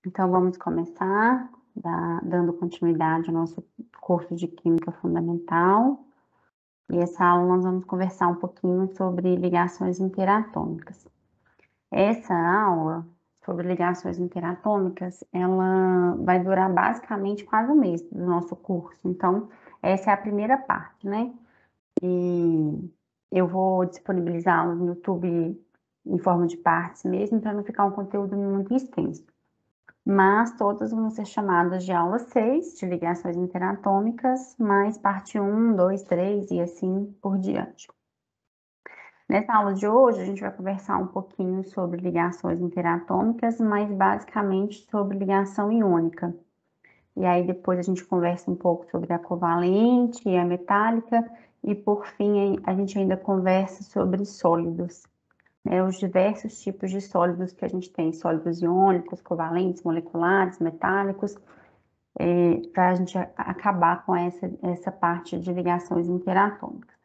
Então, vamos começar dando continuidade ao nosso curso de Química Fundamental. E essa aula nós vamos conversar um pouquinho sobre ligações interatômicas. Essa aula sobre ligações interatômicas, ela vai durar basicamente quase um mês do nosso curso. Então, essa é a primeira parte, né? E eu vou disponibilizá-la no YouTube em forma de partes mesmo, para não ficar um conteúdo muito extenso. Mas todas vão ser chamadas de aula 6, de ligações interatômicas, mais parte 1, 2, 3 e assim por diante. Nessa aula de hoje, a gente vai conversar um pouquinho sobre ligações interatômicas, mas basicamente sobre ligação iônica. E aí depois a gente conversa um pouco sobre a covalente e a metálica, e por fim a gente ainda conversa sobre sólidos. Os diversos tipos de sólidos que a gente tem, sólidos iônicos, covalentes, moleculares, metálicos, para a gente acabar com essa parte de ligações interatômicas.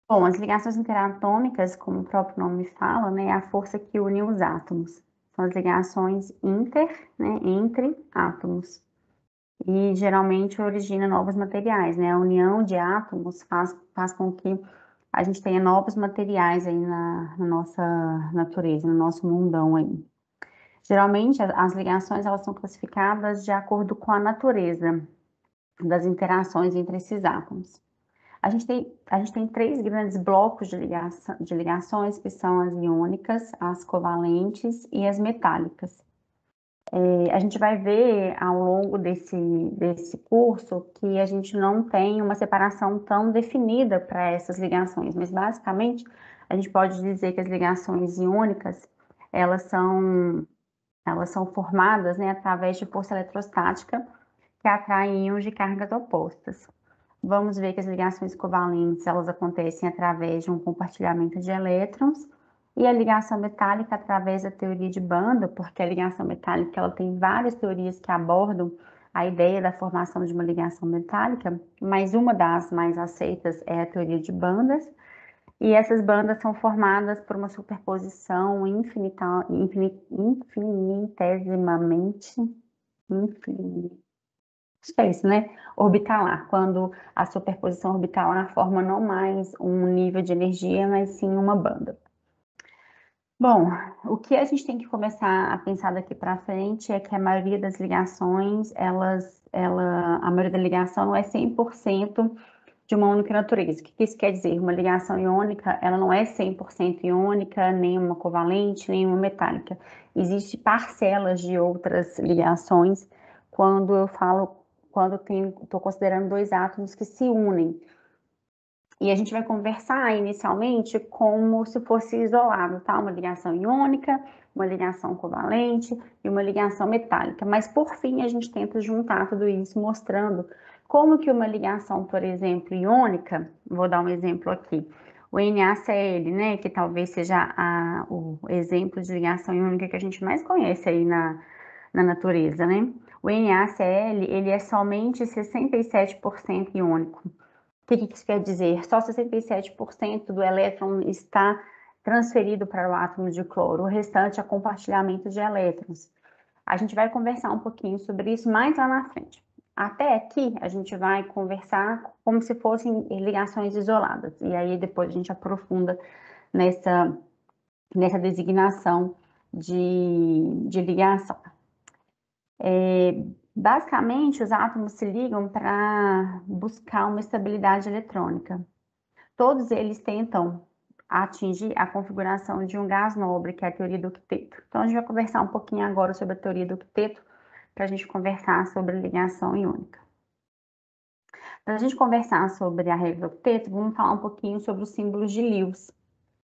Bom, as ligações interatômicas, como o próprio nome fala, né, é a força que une os átomos. São as ligações entre átomos. E geralmente origina novos materiais, né? A união de átomos faz com que a gente tenha novos materiais aí na nossa natureza, no nosso mundão aí. Geralmente, as ligações, elas são classificadas de acordo com a natureza das interações entre esses átomos. A gente tem três grandes blocos de ligações, que são as iônicas, as covalentes e as metálicas. A gente vai ver ao longo desse curso que a gente não tem uma separação tão definida para essas ligações, mas basicamente a gente pode dizer que as ligações iônicas, elas são formadas, né, através de força eletrostática que atraem íons de cargas opostas. Vamos ver que as ligações covalentes, elas acontecem através de um compartilhamento de elétrons, e a ligação metálica através da teoria de banda, porque a ligação metálica ela tem várias teorias que abordam a ideia da formação de uma ligação metálica, mas uma das mais aceitas é a teoria de bandas, e essas bandas são formadas por uma superposição orbital, quando a superposição orbital forma não mais um nível de energia, mas sim uma banda. Bom, o que a gente tem que começar a pensar daqui para frente é que a maioria das ligações, a maioria da ligação não é 100% de uma única natureza. O que isso quer dizer? Uma ligação iônica, ela não é 100% iônica, nem uma covalente, nem uma metálica. Existem parcelas de outras ligações quando estou considerando dois átomos que se unem. E a gente vai conversar inicialmente como se fosse isolado, tá? Uma ligação iônica, uma ligação covalente e uma ligação metálica. Mas por fim a gente tenta juntar tudo isso, mostrando como que uma ligação, por exemplo, iônica, vou dar um exemplo aqui, o NaCl, né, que talvez seja o exemplo de ligação iônica que a gente mais conhece aí na natureza, né? O NaCl, ele é somente 67% iônico. O que isso quer dizer? Só 67% do elétron está transferido para o átomo de cloro, o restante é compartilhamento de elétrons. A gente vai conversar um pouquinho sobre isso mais lá na frente. Até aqui, a gente vai conversar como se fossem ligações isoladas, e aí depois a gente aprofunda nessa designação de ligação. Basicamente, os átomos se ligam para buscar uma estabilidade eletrônica. Todos eles tentam atingir a configuração de um gás nobre, que é a teoria do octeto. Então, a gente vai conversar um pouquinho agora sobre a teoria do octeto, para a gente conversar sobre ligação iônica. Para a gente conversar sobre a regra do octeto, vamos falar um pouquinho sobre os símbolos de Lewis.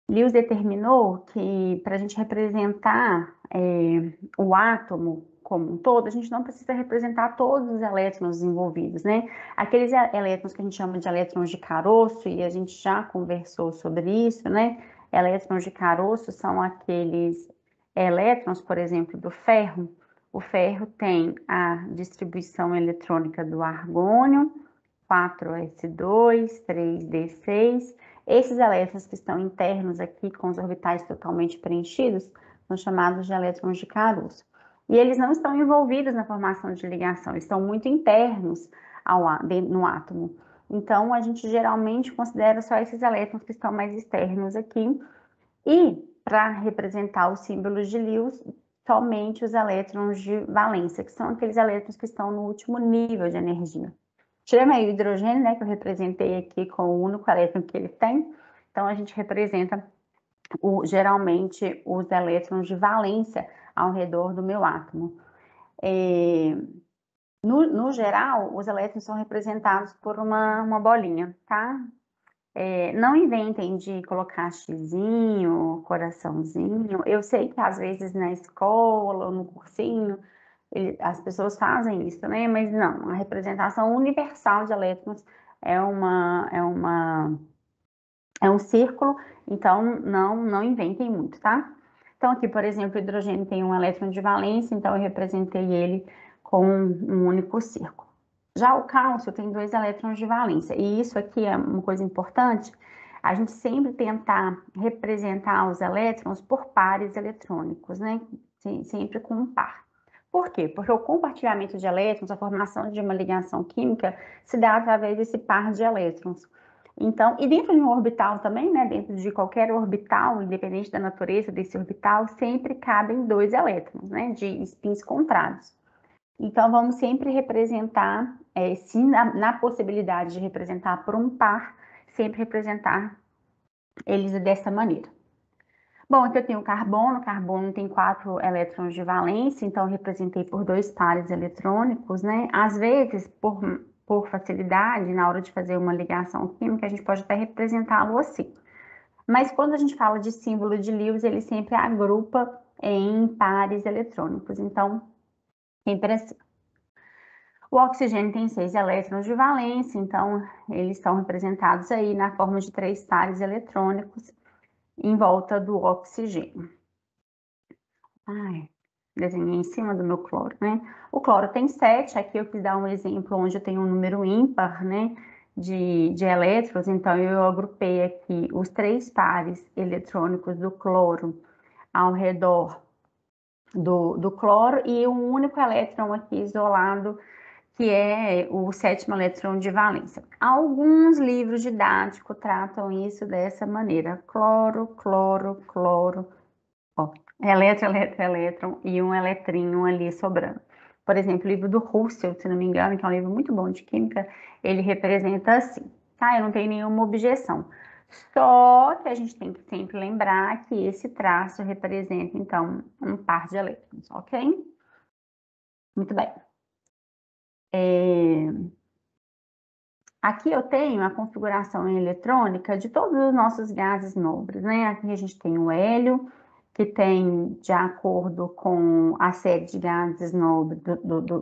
Lewis determinou que, para a gente representar o átomo como um todo, a gente não precisa representar todos os elétrons envolvidos, né? Aqueles elétrons que a gente chama de elétrons de caroço, e a gente já conversou sobre isso, né? Elétrons de caroço são aqueles elétrons, por exemplo, do ferro. O ferro tem a distribuição eletrônica do argônio, 4s2, 3d6. Esses elétrons que estão internos aqui, com os orbitais totalmente preenchidos, são chamados de elétrons de caroço. E eles não estão envolvidos na formação de ligação, estão muito internos no átomo. Então, a gente geralmente considera só esses elétrons que estão mais externos aqui. E, para representar os símbolos de Lewis, somente os elétrons de valência, que são aqueles elétrons que estão no último nível de energia. Tirando aí o hidrogênio, né, que eu representei aqui com o único elétron que ele tem, então a gente representa geralmente os elétrons de valência ao redor do meu átomo. No geral, os elétrons são representados por uma bolinha, tá? Não inventem de colocar xizinho, coraçãozinho. Eu sei que às vezes na escola ou no cursinho as pessoas fazem isso, né? Mas não, a representação universal de elétrons é um círculo, então não inventem muito, tá? Então aqui, por exemplo, o hidrogênio tem um elétron de valência, então eu representei ele com um único círculo. Já o cálcio tem 2 elétrons de valência, e isso aqui é uma coisa importante, a gente sempre tentar representar os elétrons por pares eletrônicos, né? Sempre com um par. Por quê? Porque o compartilhamento de elétrons, a formação de uma ligação química, se dá através desse par de elétrons. Então, e dentro de um orbital também, né? Dentro de qualquer orbital, independente da natureza desse orbital, sempre cabem 2 elétrons, né? De spins contrários. Então, vamos sempre representar, se na possibilidade de representar por um par, sempre representar eles dessa maneira. Bom, aqui eu tenho o carbono tem 4 elétrons de valência, então eu representei por 2 pares eletrônicos, né? Às vezes, por facilidade, na hora de fazer uma ligação química, a gente pode até representá-lo assim. Mas quando a gente fala de símbolo de Lewis, ele sempre agrupa em pares eletrônicos, então, sempre assim. O oxigênio tem 6 elétrons de valência, então eles estão representados aí na forma de 3 pares eletrônicos em volta do oxigênio. Desenhei em cima do meu cloro, né? O cloro tem 7, aqui eu quis dar um exemplo onde eu tenho um número ímpar, né? De elétrons, então eu agrupei aqui os 3 pares eletrônicos do cloro ao redor do cloro e um único elétron aqui isolado, que é o 7º elétron de valência. Alguns livros didáticos tratam isso dessa maneira: cloro, cloro, cloro, ó, elétron e um eletrinho ali sobrando. Por exemplo, o livro do Russell, se não me engano, que é um livro muito bom de química, ele representa assim, tá? Eu não tenho nenhuma objeção. Só que a gente tem que sempre lembrar que esse traço representa, então, um par de elétrons, ok? Muito bem. Aqui eu tenho a configuração eletrônica de todos os nossos gases nobres, né? Aqui a gente tem o hélio, que tem, de acordo com a série de gases nobres,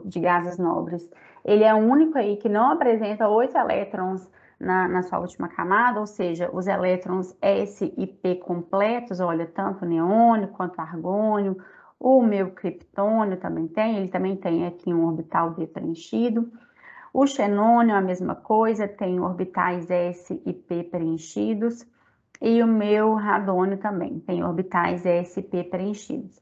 de gases nobres, ele é o único aí que não apresenta 8 elétrons na sua última camada, ou seja, os elétrons S e P completos, olha, tanto neônio quanto argônio, o meu criptônio também tem, ele também tem aqui um orbital D preenchido. O xenônio, a mesma coisa, tem orbitais S e P preenchidos. E o meu radônio também tem orbitais S e P preenchidos.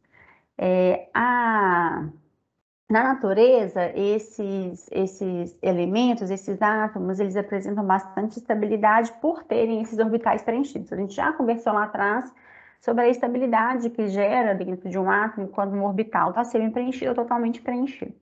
Na natureza, esses elementos, esses átomos, eles apresentam bastante estabilidade por terem esses orbitais preenchidos. A gente já conversou lá atrás sobre a estabilidade que gera dentro de um átomo quando um orbital está semi-preenchido ou totalmente preenchido.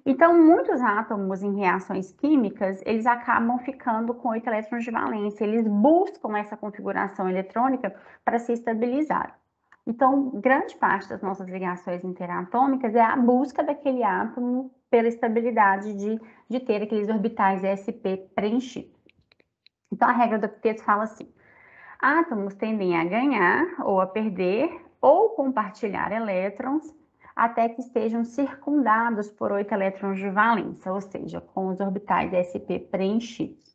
Então, muitos átomos em reações químicas, eles acabam ficando com 8 elétrons de valência. Eles buscam essa configuração eletrônica para se estabilizar. Então, grande parte das nossas ligações interatômicas é a busca daquele átomo pela estabilidade de ter aqueles orbitais sp preenchidos. Então, a regra do octeto fala assim: átomos tendem a ganhar ou a perder ou compartilhar elétrons até que estejam circundados por 8 elétrons de valência, ou seja, com os orbitais sp preenchidos.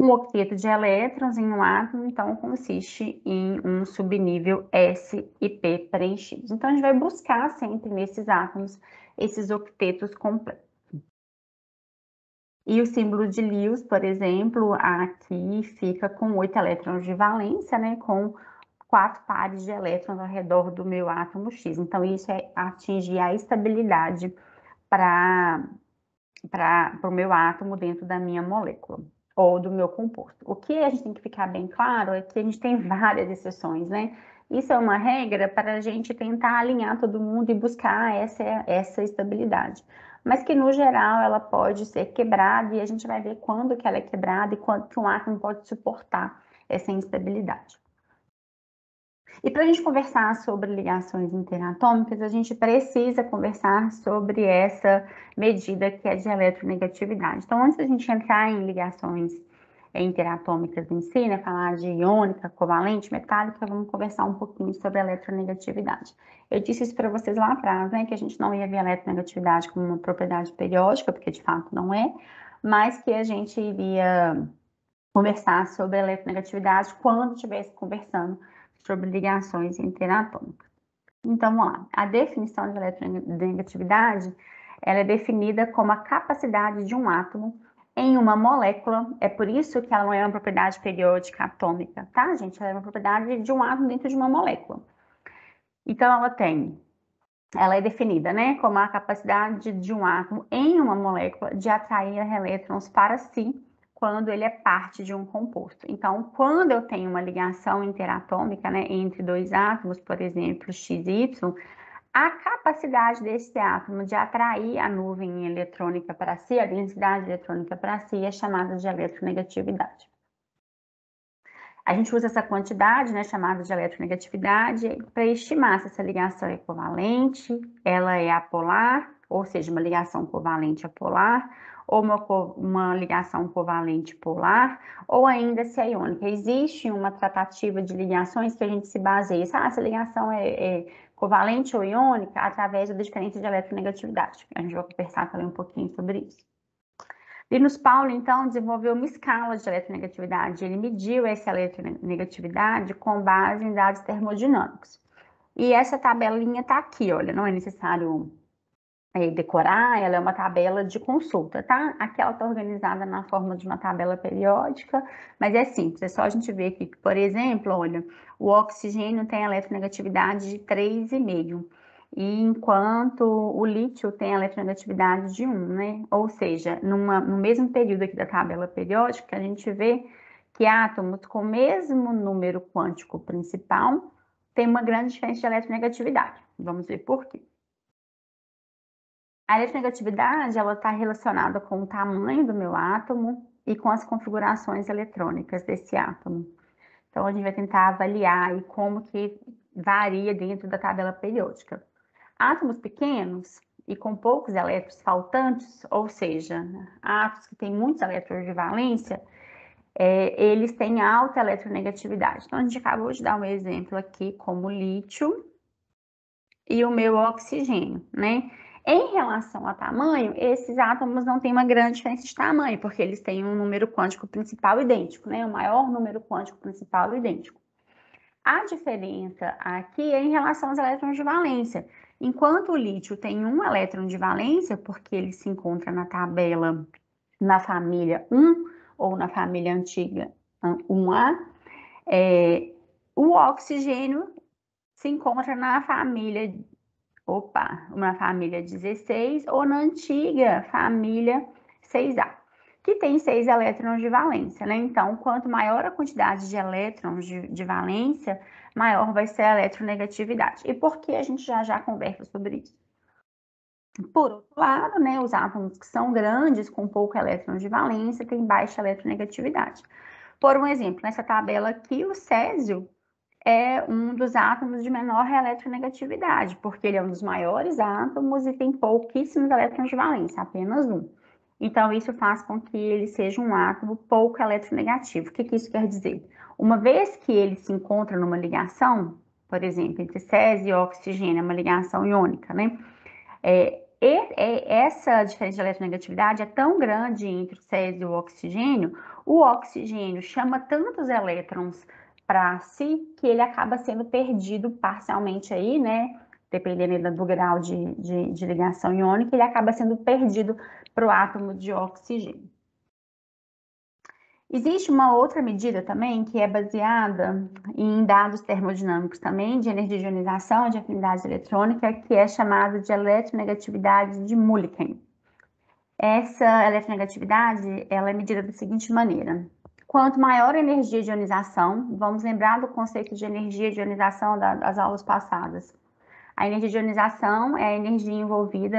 Um octeto de elétrons em um átomo, então, consiste em um subnível S e P preenchidos. Então, a gente vai buscar sempre nesses átomos esses octetos completos. E o símbolo de Lewis, por exemplo, aqui fica com 8 elétrons de valência, né, com 4 pares de elétrons ao redor do meu átomo X. Então, isso é atingir a estabilidade para o meu átomo dentro da minha molécula ou do meu composto. O que a gente tem que ficar bem claro é que a gente tem várias exceções, né? Isso é uma regra para a gente tentar alinhar todo mundo e buscar essa estabilidade. Mas que, no geral, ela pode ser quebrada e a gente vai ver quando que ela é quebrada e quando que um átomo pode suportar essa instabilidade. E para a gente conversar sobre ligações interatômicas, a gente precisa conversar sobre essa medida que é de eletronegatividade. Então, antes da gente entrar em ligações interatômicas em si, né, falar de iônica, covalente, metálica, vamos conversar um pouquinho sobre a eletronegatividade. Eu disse isso para vocês lá atrás, né, que a gente não ia ver a eletronegatividade como uma propriedade periódica, porque de fato não é, mas que a gente iria conversar sobre a eletronegatividade quando estivesse conversando sobre ligações interatômicas. Então, vamos lá. A definição de eletronegatividade, ela é definida como a capacidade de um átomo em uma molécula. É por isso que ela não é uma propriedade periódica atômica, tá, gente? Ela é uma propriedade de um átomo dentro de uma molécula. Então, ela é definida, né, como a capacidade de um átomo em uma molécula de atrair elétrons para si quando ele é parte de um composto. Então, quando eu tenho uma ligação interatômica, né, entre dois átomos, por exemplo, X e Y, a capacidade desse átomo de atrair a nuvem eletrônica para si, a densidade eletrônica para si, é chamada de eletronegatividade. A gente usa essa quantidade, né, chamada de eletronegatividade, para estimar se essa ligação é covalente, ela é apolar, ou seja, uma ligação covalente apolar, ou uma ligação covalente polar, ou ainda se é iônica. Existe uma tratativa de ligações que a gente se baseia, essa ligação é covalente ou iônica através da diferença de eletronegatividade. A gente vai conversar também um pouquinho sobre isso. Linus Pauling, então, desenvolveu uma escala de eletronegatividade. Ele mediu essa eletronegatividade com base em dados termodinâmicos. E essa tabelinha está aqui, olha, não é necessário decorar, ela é uma tabela de consulta, tá? Aqui ela está organizada na forma de uma tabela periódica, mas é simples, é só a gente ver aqui que, por exemplo, olha, o oxigênio tem eletronegatividade de 3,5. E enquanto o lítio tem a eletronegatividade de 1, né? Ou seja, no mesmo período aqui da tabela periódica, a gente vê que átomos com o mesmo número quântico principal têm uma grande diferença de eletronegatividade. Vamos ver por quê. A eletronegatividade, ela está relacionada com o tamanho do meu átomo e com as configurações eletrônicas desse átomo. Então, a gente vai tentar avaliar aí como que varia dentro da tabela periódica. Átomos pequenos e com poucos elétrons faltantes, ou seja, átomos que têm muitos elétrons de valência, eles têm alta eletronegatividade. Então, a gente acabou de dar um exemplo aqui como o lítio e o meu oxigênio, né? Em relação a tamanho, esses átomos não têm uma grande diferença de tamanho, porque eles têm um número quântico principal idêntico, né? O maior número quântico principal idêntico. A diferença aqui é em relação aos elétrons de valência. Enquanto o lítio tem um elétron de valência, porque ele se encontra na tabela na família 1 ou na família antiga 1A, o oxigênio se encontra na família, uma família 16 ou na antiga família 6A, que tem 6 elétrons de valência, né? Então, quanto maior a quantidade de elétrons de valência, maior vai ser a eletronegatividade. E por que a gente já conversa sobre isso? Por outro lado, né, os átomos que são grandes, com pouco elétron de valência, têm baixa eletronegatividade. Por um exemplo, nessa tabela aqui, o césio é um dos átomos de menor eletronegatividade, porque ele é um dos maiores átomos e tem pouquíssimos elétrons de valência, apenas um. Então, isso faz com que ele seja um átomo pouco eletronegativo. O que isso quer dizer? Uma vez que ele se encontra numa ligação, por exemplo, entre césio e oxigênio, é uma ligação iônica, né? Essa diferença de eletronegatividade é tão grande entre o césio e o oxigênio chama tantos elétrons para si que ele acaba sendo perdido parcialmente aí, né? Dependendo do grau de ligação iônica, ele acaba sendo perdido para o átomo de oxigênio. Existe uma outra medida também que é baseada em dados termodinâmicos também, de energia de ionização, de afinidade eletrônica, que é chamada de eletronegatividade de Mulliken. Essa eletronegatividade, ela é medida da seguinte maneira. Quanto maior a energia de ionização, vamos lembrar do conceito de energia de ionização das aulas passadas. A energia de ionização é a energia envolvida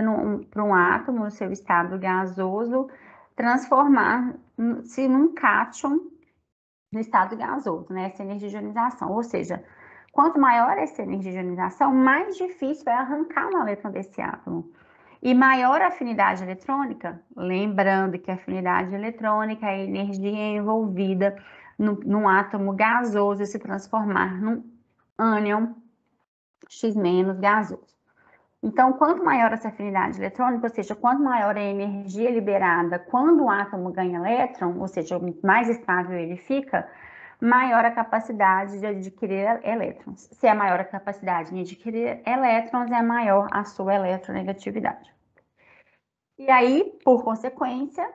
para um átomo, no seu estado gasoso, transformar-se num cátion no estado gasoso, né? Essa energia de ionização. Ou seja, quanto maior essa energia de ionização, mais difícil é arrancar um elétron desse átomo. E maior a afinidade eletrônica, lembrando que a afinidade eletrônica é a energia envolvida num átomo gasoso se transformar num ânion X- gasoso. Então, quanto maior essa afinidade eletrônica, ou seja, quanto maior a energia liberada quando o átomo ganha elétron, ou seja, mais estável ele fica, maior a capacidade de adquirir elétrons. Se é maior a capacidade de adquirir elétrons, é maior a sua eletronegatividade. E aí, por consequência,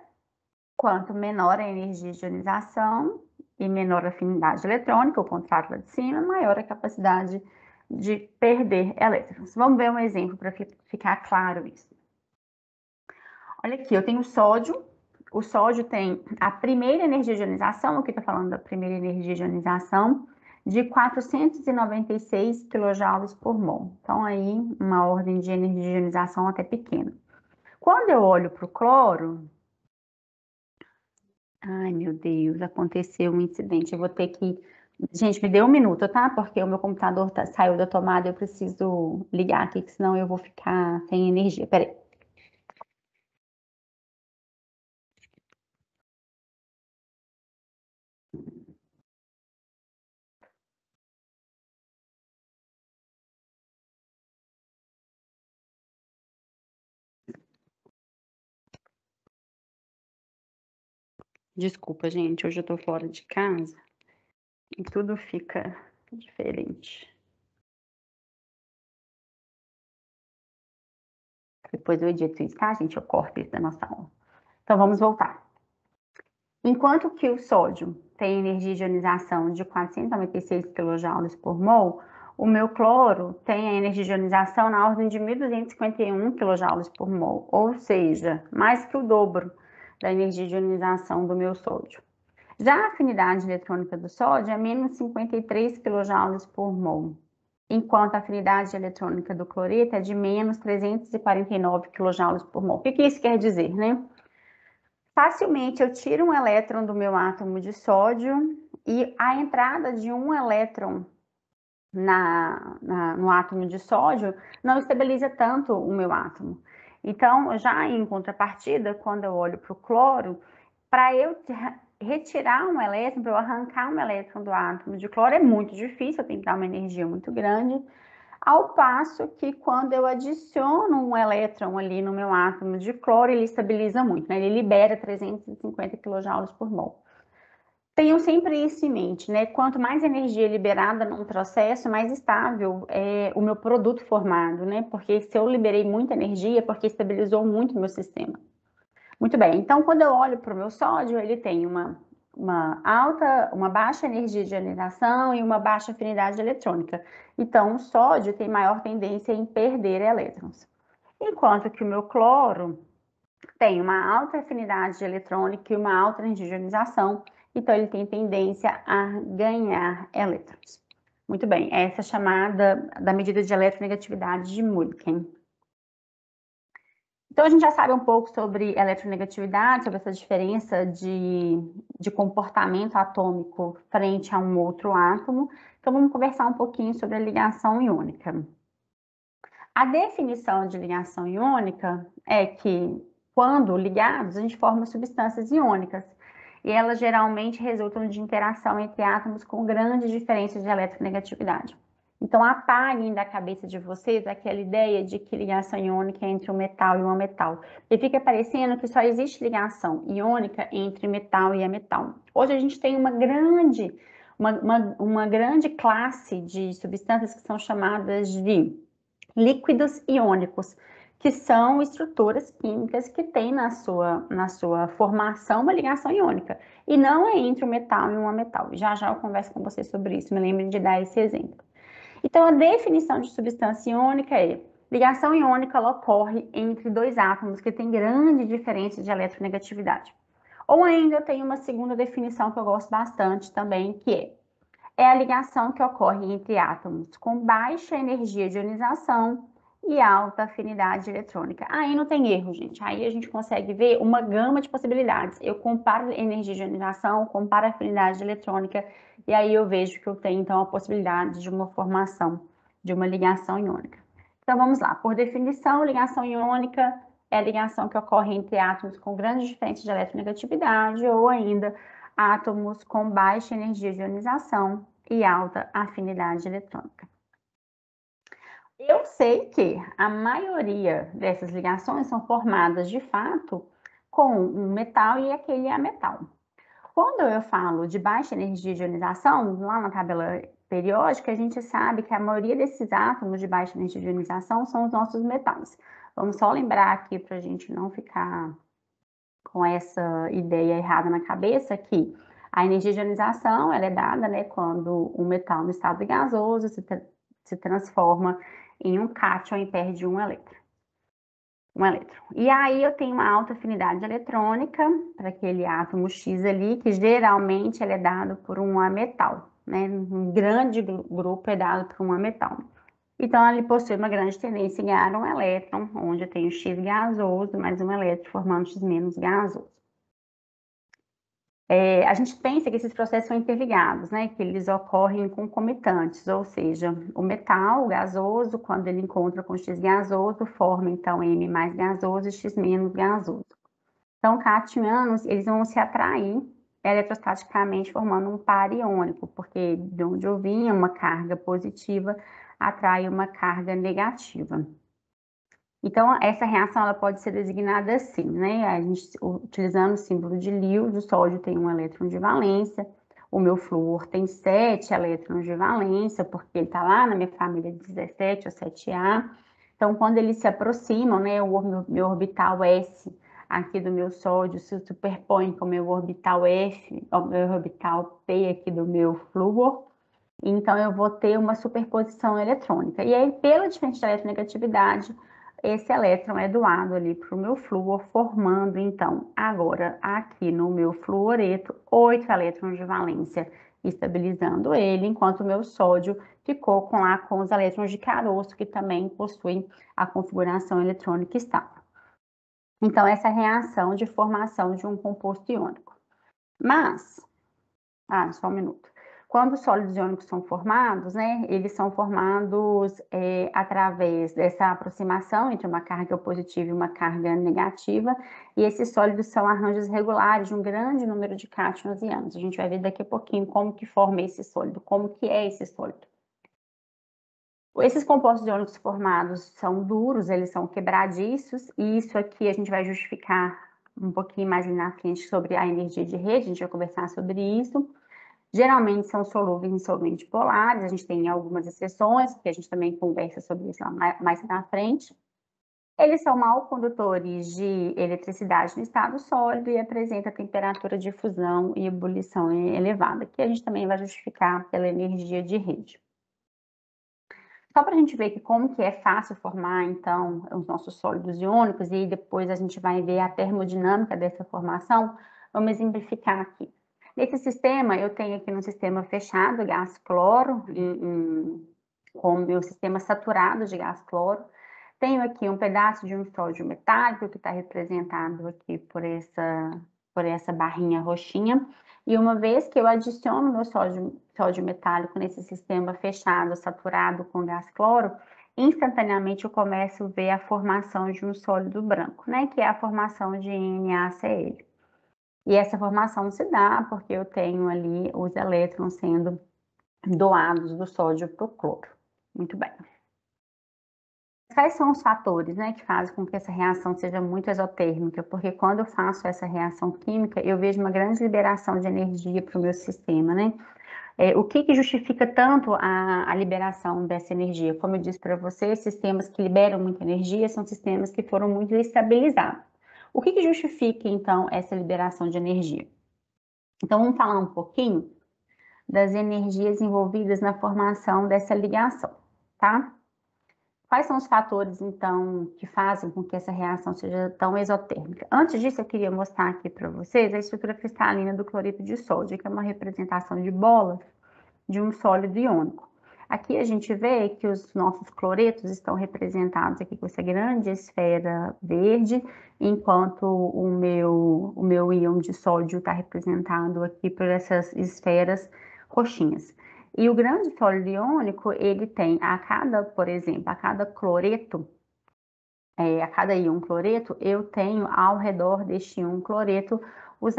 quanto menor a energia de ionização e menor a afinidade eletrônica, o contrário lá de cima, maior a capacidade de perder elétrons. Vamos ver um exemplo para ficar claro isso. Olha aqui, eu tenho o sódio. O sódio tem a primeira energia de ionização, aqui está falando da primeira energia de ionização, de 496 kJ por mol. Então, aí, uma ordem de energia de ionização até pequena. Quando eu olho para o cloro, ai meu Deus, aconteceu um incidente. Eu vou ter que. Gente, me dê um minuto, tá? Porque o meu computador saiu da tomada, eu preciso ligar aqui, que senão eu vou ficar sem energia. Peraí. Desculpa, gente, hoje eu tô fora de casa e tudo fica diferente. Depois eu edito isso, tá, gente? Eu corto isso da nossa aula. Então, vamos voltar. Enquanto que o sódio tem energia de ionização de 496 kJ por mol, o meu cloro tem a energia de ionização na ordem de 1.251 kJ por mol, ou seja, mais que o dobro da energia de ionização do meu sódio. Já a afinidade eletrônica do sódio é menos 53 kJ por mol, enquanto a afinidade eletrônica do cloreto é de menos 349 kJ por mol. O que isso quer dizer, né? Facilmente eu tiro um elétron do meu átomo de sódio e a entrada de um elétron no átomo de sódio não estabiliza tanto o meu átomo. Então, já em contrapartida, quando eu olho para o cloro, para eu retirar um elétron, para eu arrancar um elétron do átomo de cloro, é muito difícil, eu tenho que dar uma energia muito grande. Ao passo que quando eu adiciono um elétron ali no meu átomo de cloro, ele estabiliza muito, né? Ele libera 350 kJ por mol. Tenham sempre isso em mente, né? Quanto mais energia liberada num processo, mais estável é o meu produto formado, né? Porque se eu liberei muita energia, é porque estabilizou muito o meu sistema. Muito bem, então quando eu olho para o meu sódio, ele tem uma baixa energia de ionização e uma baixa afinidade eletrônica. Então, o sódio tem maior tendência em perder elétrons. Enquanto que o meu cloro tem uma alta afinidade eletrônica e uma alta energia de ionização, então ele tem tendência a ganhar elétrons. Muito bem, essa é chamada da medida de eletronegatividade de Mulliken. Então, a gente já sabe um pouco sobre eletronegatividade, sobre essa diferença de comportamento atômico frente a um outro átomo. Então, vamos conversar um pouquinho sobre a ligação iônica. A definição de ligação iônica é que, quando ligados, a gente forma substâncias iônicas. E elas geralmente resultam de interação entre átomos com grandes diferenças de eletronegatividade. Então, apaguem da cabeça de vocês aquela ideia de que ligação iônica é entre um metal e um ametal. E fica parecendo que só existe ligação iônica entre metal e ametal. Hoje a gente tem uma grande classe de substâncias que são chamadas de líquidos iônicos, que são estruturas químicas que têm na sua formação uma ligação iônica, e não é entre um metal e um ametal. Já já eu converso com vocês sobre isso, me lembrem de dar esse exemplo. Então, a definição de substância iônica é: ligação iônica ela ocorre entre dois átomos que têm grande diferença de eletronegatividade. Ou ainda eu tenho uma segunda definição que eu gosto bastante também, que é a ligação que ocorre entre átomos com baixa energia de ionização e alta afinidade eletrônica. Aí não tem erro, gente. Aí a gente consegue ver uma gama de possibilidades. Eu comparo energia de ionização, comparo afinidade eletrônica, e aí eu vejo que eu tenho, então, a possibilidade de uma formação de uma ligação iônica. Então, vamos lá. Por definição, ligação iônica é a ligação que ocorre entre átomos com grande diferença de eletronegatividade ou ainda átomos com baixa energia de ionização e alta afinidade eletrônica. Eu sei que a maioria dessas ligações são formadas, de fato, com um metal e aquele ametal. Quando eu falo de baixa energia de ionização, lá na tabela periódica, a gente sabe que a maioria desses átomos de baixa energia de ionização são os nossos metais. Vamos só lembrar aqui para a gente não ficar com essa ideia errada na cabeça, que a energia de ionização ela é dada, né, quando um metal no estado gasoso se transforma em um cátion e perde um elétron. E aí eu tenho uma alta afinidade eletrônica para aquele átomo X ali, que geralmente ele é dado por um ametal, né? Um grande grupo é dado por um ametal. Então, ele possui uma grande tendência em ganhar um elétron, onde eu tenho X gasoso, mais um elétron formando X menos gasoso. A gente pensa que esses processos são interligados, né? Que eles ocorrem concomitantes, ou seja, o metal, o gasoso, quando ele encontra com X gasoso, forma então M mais gasoso e X menos gasoso. Então, cátions, eles vão se atrair eletrostaticamente, formando um par iônico, porque de onde eu vinha uma carga positiva atrai uma carga negativa. Então, essa reação ela pode ser designada assim, né? A gente, utilizando o símbolo de Lewis, o sódio tem um elétron de valência, o meu flúor tem 7 elétrons de valência, porque ele está lá na minha família de 17 ou 7A. Então, quando eles se aproximam, né, o meu orbital S aqui do meu sódio se superpõe com o meu orbital F, o meu orbital P aqui do meu flúor, então eu vou ter uma superposição eletrônica. E aí, pela diferença de eletronegatividade, esse elétron é doado ali para o meu flúor, formando, então, agora, aqui no meu fluoreto, 8 elétrons de valência, estabilizando ele, enquanto o meu sódio ficou com os elétrons de caroço, que também possuem a configuração eletrônica estável. Então, essa é a reação de formação de um composto iônico. Mas, só um minuto. Quando os sólidos iônicos são formados, né, eles são formados através dessa aproximação entre uma carga positiva e uma carga negativa, e esses sólidos são arranjos regulares de um grande número de cátions e ânions. A gente vai ver daqui a pouquinho como que forma esse sólido, como que é esse sólido. Esses compostos iônicos formados são duros, eles são quebradiços, e isso aqui a gente vai justificar um pouquinho mais na frente sobre a energia de rede, a gente vai conversar sobre isso. Geralmente são solúveis em solventes polares, a gente tem algumas exceções, que a gente também conversa sobre isso mais na frente. Eles são mal condutores de eletricidade no estado sólido e apresentam temperatura de fusão e ebulição elevada, que a gente também vai justificar pela energia de rede. Só para a gente ver que como que é fácil formar, então, os nossos sólidos iônicos, e depois a gente vai ver a termodinâmica dessa formação, vamos exemplificar aqui. Nesse sistema, eu tenho aqui no sistema fechado, gás cloro, com o meu sistema saturado de gás cloro. Tenho aqui um pedaço de um sódio metálico, que está representado aqui por essa barrinha roxinha. E uma vez que eu adiciono meu sódio metálico nesse sistema fechado, saturado com gás cloro, instantaneamente eu começo a ver a formação de um sólido branco, né? Que é a formação de NaCl. E essa formação se dá porque eu tenho ali os elétrons sendo doados do sódio para o cloro. Muito bem. quais são os fatores, né, que fazem com que essa reação seja muito exotérmica? Porque quando eu faço essa reação química, eu vejo uma grande liberação de energia para o meu sistema, né? O que justifica tanto a liberação dessa energia? Como eu disse para você, sistemas que liberam muita energia são sistemas que foram muito estabilizados. O que justifica, então, essa liberação de energia? Então, vamos falar um pouquinho das energias envolvidas na formação dessa ligação, tá? Quais são os fatores, então, que fazem com que essa reação seja tão exotérmica? Antes disso, eu queria mostrar aqui para vocês a estrutura cristalina do cloreto de sódio, que é uma representação de bolas de um sólido iônico. Aqui a gente vê que os nossos cloretos estão representados aqui com essa grande esfera verde, enquanto o meu íon de sódio está representado aqui por essas esferas roxinhas. E o grande sólido iônico, ele tem por exemplo, a cada cloreto, a cada íon cloreto, eu tenho ao redor deste íon cloreto os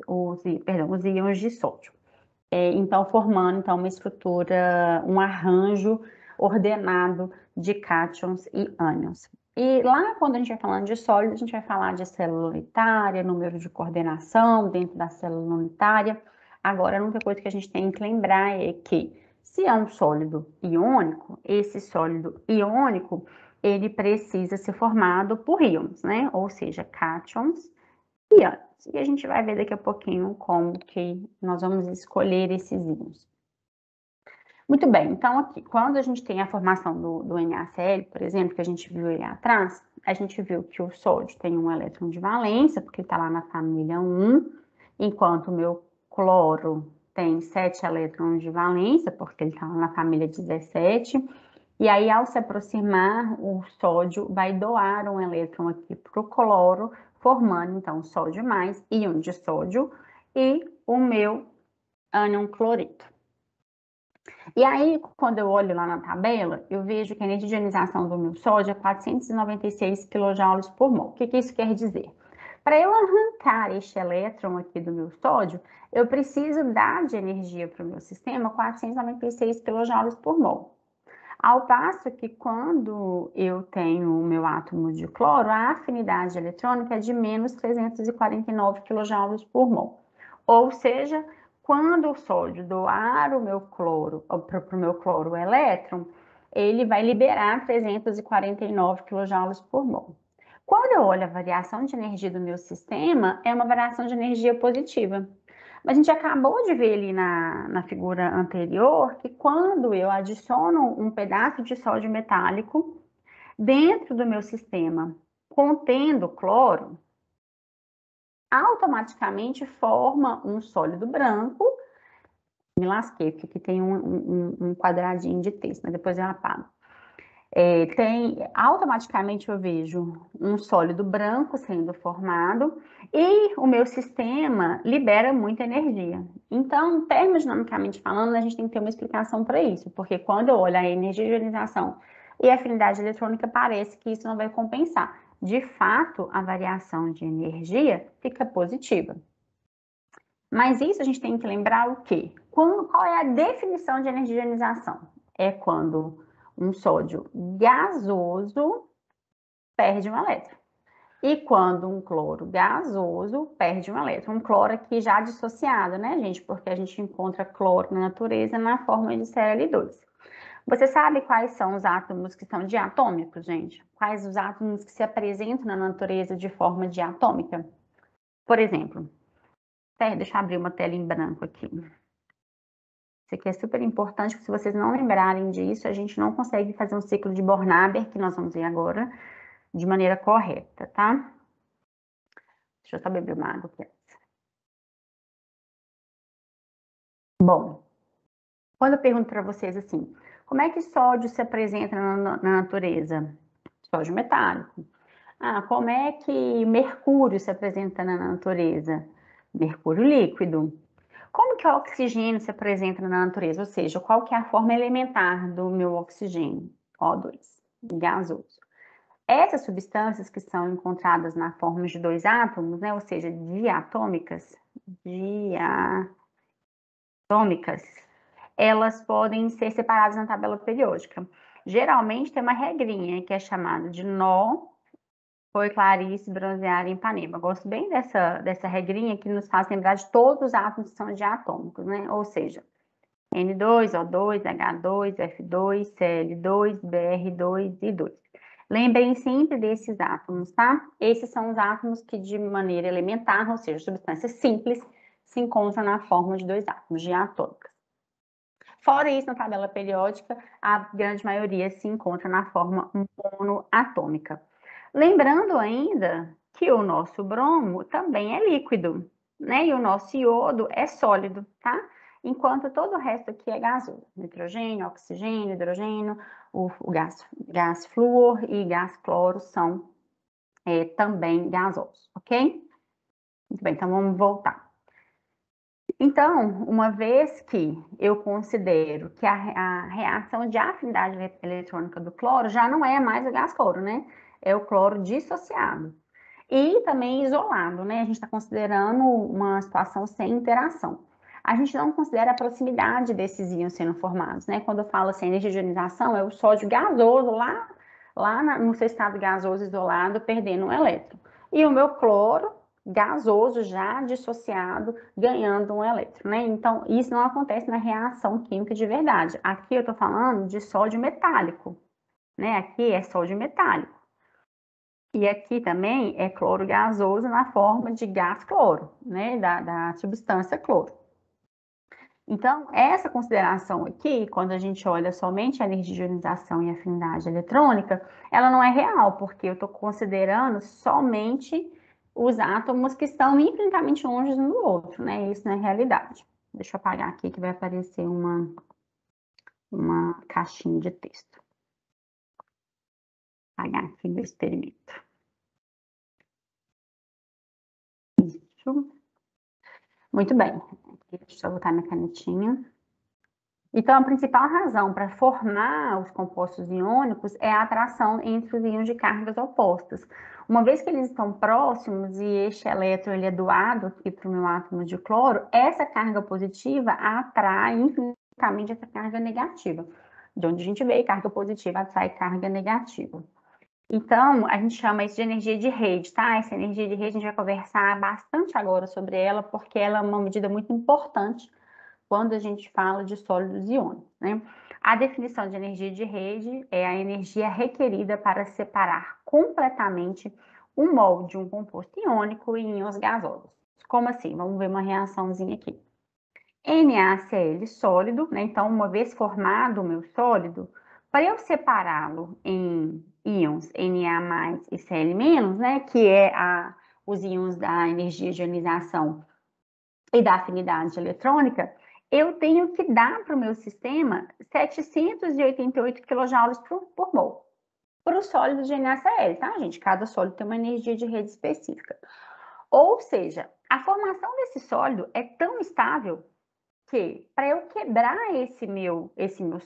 os íons de sódio. Então, formando então, uma estrutura, um arranjo ordenado de cátions e ânions. E lá, quando a gente vai falando de sólido, a gente vai falar de célula unitária, número de coordenação dentro da célula unitária. Agora, a única coisa que a gente tem que lembrar é que, se é um sólido iônico, esse sólido iônico, ele precisa ser formado por íons, né? Ou seja, cátions e ânions. E a gente vai ver daqui a pouquinho como que nós vamos escolher esses íons. Muito bem, então aqui, quando a gente tem a formação do NaCl, por exemplo, que a gente viu ali atrás, a gente viu que o sódio tem um elétron de valência, porque ele está lá na família 1, enquanto o meu cloro tem 7 elétrons de valência, porque ele está lá na família 17, e aí, ao se aproximar, o sódio vai doar um elétron aqui para o cloro, formando, então, sódio mais, íon de sódio, e o meu ânion cloreto. E aí, quando eu olho lá na tabela, eu vejo que a energia de ionização do meu sódio é 496 kJ por mol. O que isso quer dizer? Para eu arrancar este elétron aqui do meu sódio, eu preciso dar de energia para o meu sistema 496 kJ por mol. Ao passo que quando eu tenho o meu átomo de cloro, a afinidade eletrônica é de menos 349 kJ por mol. Ou seja, quando o sódio doar o meu cloro, para o meu cloro o elétron, ele vai liberar 349 kJ por mol. Quando eu olho a variação de energia do meu sistema, é uma variação de energia positiva. Mas a gente acabou de ver ali na figura anterior que quando eu adiciono um pedaço de sódio metálico dentro do meu sistema contendo cloro, automaticamente forma um sólido branco. Me lasquei, porque aqui tem um quadradinho de texto, mas depois eu apago. Automaticamente eu vejo um sólido branco sendo formado e o meu sistema libera muita energia. Então, termodinamicamente falando, a gente tem que ter uma explicação para isso, porque quando eu olho a energia de ionização e a afinidade eletrônica, parece que isso não vai compensar. De fato, a variação de energia fica positiva. Mas isso a gente tem que lembrar o quê? Qual é a definição de energia de ionização? É quando um sódio gasoso perde um elétron. E quando um cloro gasoso perde um elétron. Um cloro aqui já dissociado, né, gente? Porque a gente encontra cloro na natureza na forma de Cl2. Você sabe quais são os átomos que são diatômicos, gente? Quais os átomos que se apresentam na natureza de forma diatômica? Por exemplo, deixa eu abrir uma tela em branco aqui. Isso aqui é super importante, porque se vocês não lembrarem disso, a gente não consegue fazer um ciclo de Born-Haber, que nós vamos ver agora, de maneira correta, tá? Deixa eu só beber uma água aqui. Bom, quando eu pergunto para vocês assim, como é que sódio se apresenta na natureza? Sódio metálico. Como é que mercúrio se apresenta na natureza? Mercúrio líquido. Como que o oxigênio se apresenta na natureza? Ou seja, qual que é a forma elementar do meu oxigênio? O2, gasoso. Essas substâncias que são encontradas na forma de dois átomos, né, ou seja, diatômicas, elas podem ser separadas na tabela periódica. geralmente tem uma regrinha que é chamada de nó, foi Clarice, bronzear em Ipanema. Gosto bem dessa regrinha que nos faz lembrar de todos os átomos que são diatômicos, né? Ou seja, N2, O2, H2, F2, Cl2, Br2 e 2. Lembrem sempre desses átomos, tá? Esses são os átomos que, de maneira elementar, ou seja, substâncias simples, se encontram na forma de dois átomos diatômicos. Fora isso, na tabela periódica, a grande maioria se encontra na forma monoatômica. Lembrando ainda que o nosso bromo também é líquido, né? E o nosso iodo é sólido, tá? Enquanto todo o resto aqui é gasoso. Nitrogênio, oxigênio, hidrogênio, o gás flúor e gás cloro são também gasosos, ok? Muito bem, então vamos voltar. Então, uma vez que eu considero que a reação de afinidade eletrônica do cloro já não é mais o gás cloro, né? É o cloro dissociado. E também isolado, né? A gente está considerando uma situação sem interação. A gente não considera a proximidade desses íons sendo formados, né? Quando eu falo assim, energia de ionização, é o sódio gasoso lá no seu estado gasoso isolado, perdendo um elétron. E o meu cloro gasoso já dissociado, ganhando um elétron, né? Então, isso não acontece na reação química de verdade. Aqui eu estou falando de sódio metálico, né? Aqui é sódio metálico. E aqui também é cloro gasoso na forma de gás cloro, né? Da substância cloro. Então, essa consideração aqui, quando a gente olha somente a energia de ionização e afinidade eletrônica, ela não é real, porque eu estou considerando somente os átomos que estão infinitamente longe um do outro, né? Isso não é realidade. Deixa eu apagar aqui que vai aparecer uma caixinha de texto. Apagar aqui no experimento. Isso. Muito bem. Deixa eu botar minha canetinha. Então, a principal razão para formar os compostos iônicos é a atração entre os íons de cargas opostas. Uma vez que eles estão próximos e este elétron ele é doado aqui para o meu átomo de cloro, essa carga positiva atrai infinitamente essa carga negativa. De onde a gente vê, carga positiva atrai carga negativa. Então, a gente chama isso de energia de rede, tá? Essa energia de rede a gente vai conversar bastante agora sobre ela, porque ela é uma medida muito importante quando a gente fala de sólidos iônicos, né? A definição de energia de rede é a energia requerida para separar completamente um mol de um composto iônico em íons gasosos. Como assim? Vamos ver uma reaçãozinha aqui. NaCl sólido, né? Então, uma vez formado o meu sólido, para eu separá-lo em íons Na+ e Cl-, né? Que é os íons da energia de ionização e da afinidade eletrônica, eu tenho que dar para o meu sistema 788 kJ por mol. Para o sólido de NaCl, tá, gente? Cada sólido tem uma energia de rede específica. Ou seja, a formação desse sólido é tão estável que, para eu quebrar esse meu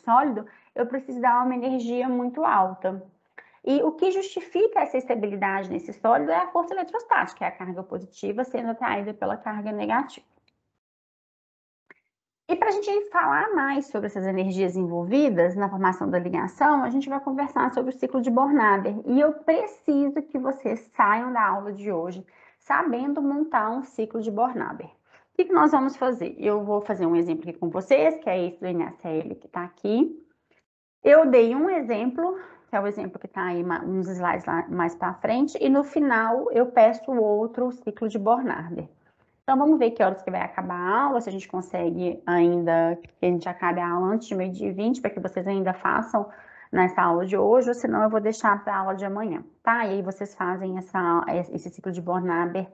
sólido, eu preciso dar uma energia muito alta. E o que justifica essa estabilidade nesse sólido é a força eletrostática, que é a carga positiva sendo atraída pela carga negativa. E para a gente falar mais sobre essas energias envolvidas na formação da ligação, a gente vai conversar sobre o ciclo de Born-Haber. E eu preciso que vocês saiam da aula de hoje sabendo montar um ciclo de Born-Haber. O que nós vamos fazer? Eu vou fazer um exemplo aqui com vocês, que é esse do NaCl que está aqui. Eu dei um exemplo, que é o exemplo que está aí uns slides lá mais para frente, e no final eu peço o outro ciclo de Born-Haber. Então, vamos ver que horas que vai acabar a aula, se a gente consegue ainda que a gente acabe a aula antes de 12h20, para que vocês ainda façam nessa aula de hoje, ou senão eu vou deixar para a aula de amanhã, tá? E aí vocês fazem esse ciclo de Born-Haber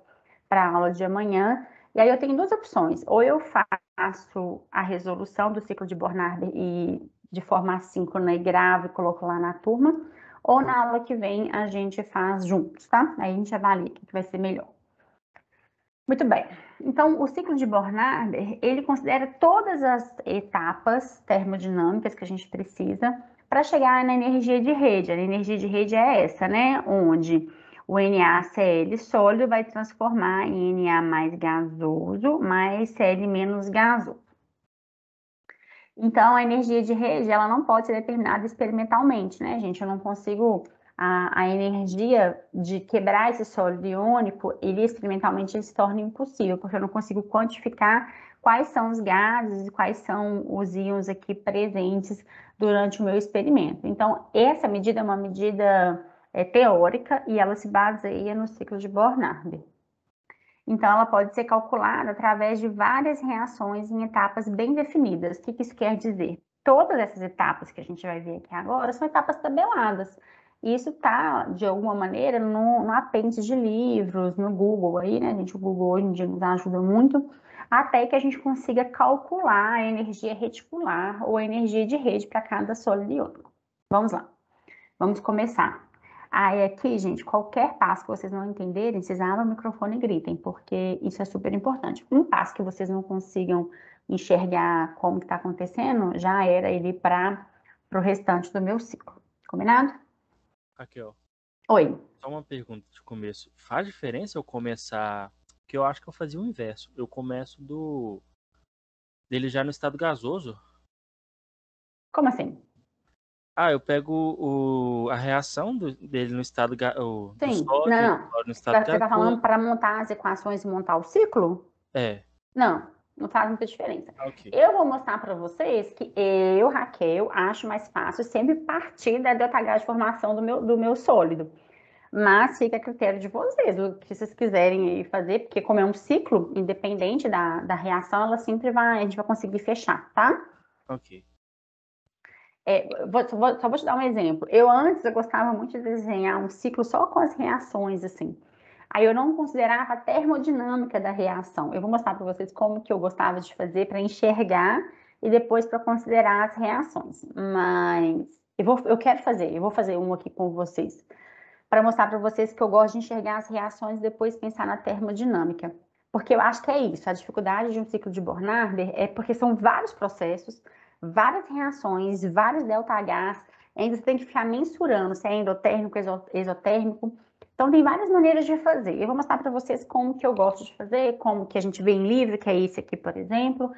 para a aula de amanhã. E aí eu tenho duas opções, ou eu faço a resolução do ciclo de Born-Haber e de forma assíncrona e gravo e coloco lá na turma, ou na aula que vem a gente faz juntos, tá? Aí a gente avalia o que vai ser melhor. Muito bem. Então, o ciclo de Born-Haber, ele considera todas as etapas termodinâmicas que a gente precisa para chegar na energia de rede. A energia de rede é essa, né? Onde o NaCl sólido vai transformar em Na mais gasoso mais Cl menos gasoso. Então, a energia de rede, ela não pode ser determinada experimentalmente, né, gente? Eu não consigo... A energia de quebrar esse sólido iônico, ele experimentalmente ele se torna impossível, porque eu não consigo quantificar quais são os gases e quais são os íons aqui presentes durante o meu experimento. Então, essa medida é uma medida teórica e ela se baseia no ciclo de Born-Haber. Então, ela pode ser calculada através de várias reações em etapas bem definidas. O que isso quer dizer? Todas essas etapas que a gente vai ver aqui agora são etapas tabeladas. E isso está, de alguma maneira, no apêndice de livros, no Google aí, né, gente? O Google hoje em dia nos ajuda muito, até que a gente consiga calcular a energia reticular ou a energia de rede para cada sólido iônico. Vamos lá, vamos começar. Aí aqui, gente, qualquer passo que vocês não entenderem, vocês abram o microfone e gritem, porque isso é super importante. Um passo que vocês não consigam enxergar como está acontecendo, já era ele para o restante do meu ciclo. Combinado? Raquel, Oi. só uma pergunta de começo. Faz diferença eu começar... Porque eu acho que eu fazia o inverso. Eu começo dele já no estado gasoso. Como assim? Ah, eu pego a reação dele no estado do Sim. sódio e do Não. cloro no estado Você está falando gasoso. para montar as equações e montar o ciclo? É, Não, não faz muita diferença. ok. Eu vou mostrar para vocês que eu, Raquel, acho mais fácil sempre partir da ΔH de formação do meu sólido. Mas fica a critério de vocês, o que vocês quiserem aí fazer, porque como é um ciclo, independente da reação, ela sempre vai, a gente vai conseguir fechar, tá? Ok. Só vou te dar um exemplo. Eu gostava muito de desenhar um ciclo só com as reações, assim. Aí eu não considerava a termodinâmica da reação. Eu vou mostrar para vocês como que eu gostava de fazer para enxergar e depois para considerar as reações. Mas eu vou fazer um aqui com vocês para mostrar para vocês que eu gosto de enxergar as reações e depois pensar na termodinâmica. Porque eu acho que é isso, a dificuldade de um ciclo de Born-Haber é porque são vários processos, várias reações, vários ΔHs, ainda você tem que ficar mensurando se é endotérmico, exotérmico. Então tem várias maneiras de fazer. Eu vou mostrar para vocês como que eu gosto de fazer, como que a gente vê em livro, que é esse aqui, por exemplo,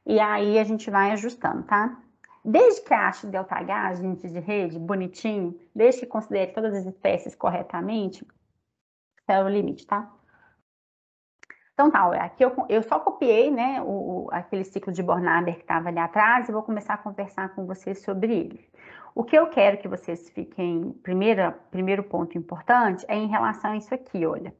e aí a gente vai ajustando, tá? Desde que ache ΔH, agente de rede, bonitinho, desde que considere todas as espécies corretamente, é o limite, tá? Então tá, aqui eu só copiei, né, aquele ciclo de Born-Haber que estava ali atrás e vou começar a conversar com vocês sobre ele. O que eu quero que vocês fiquem, primeiro ponto importante é em relação a isso aqui, olha.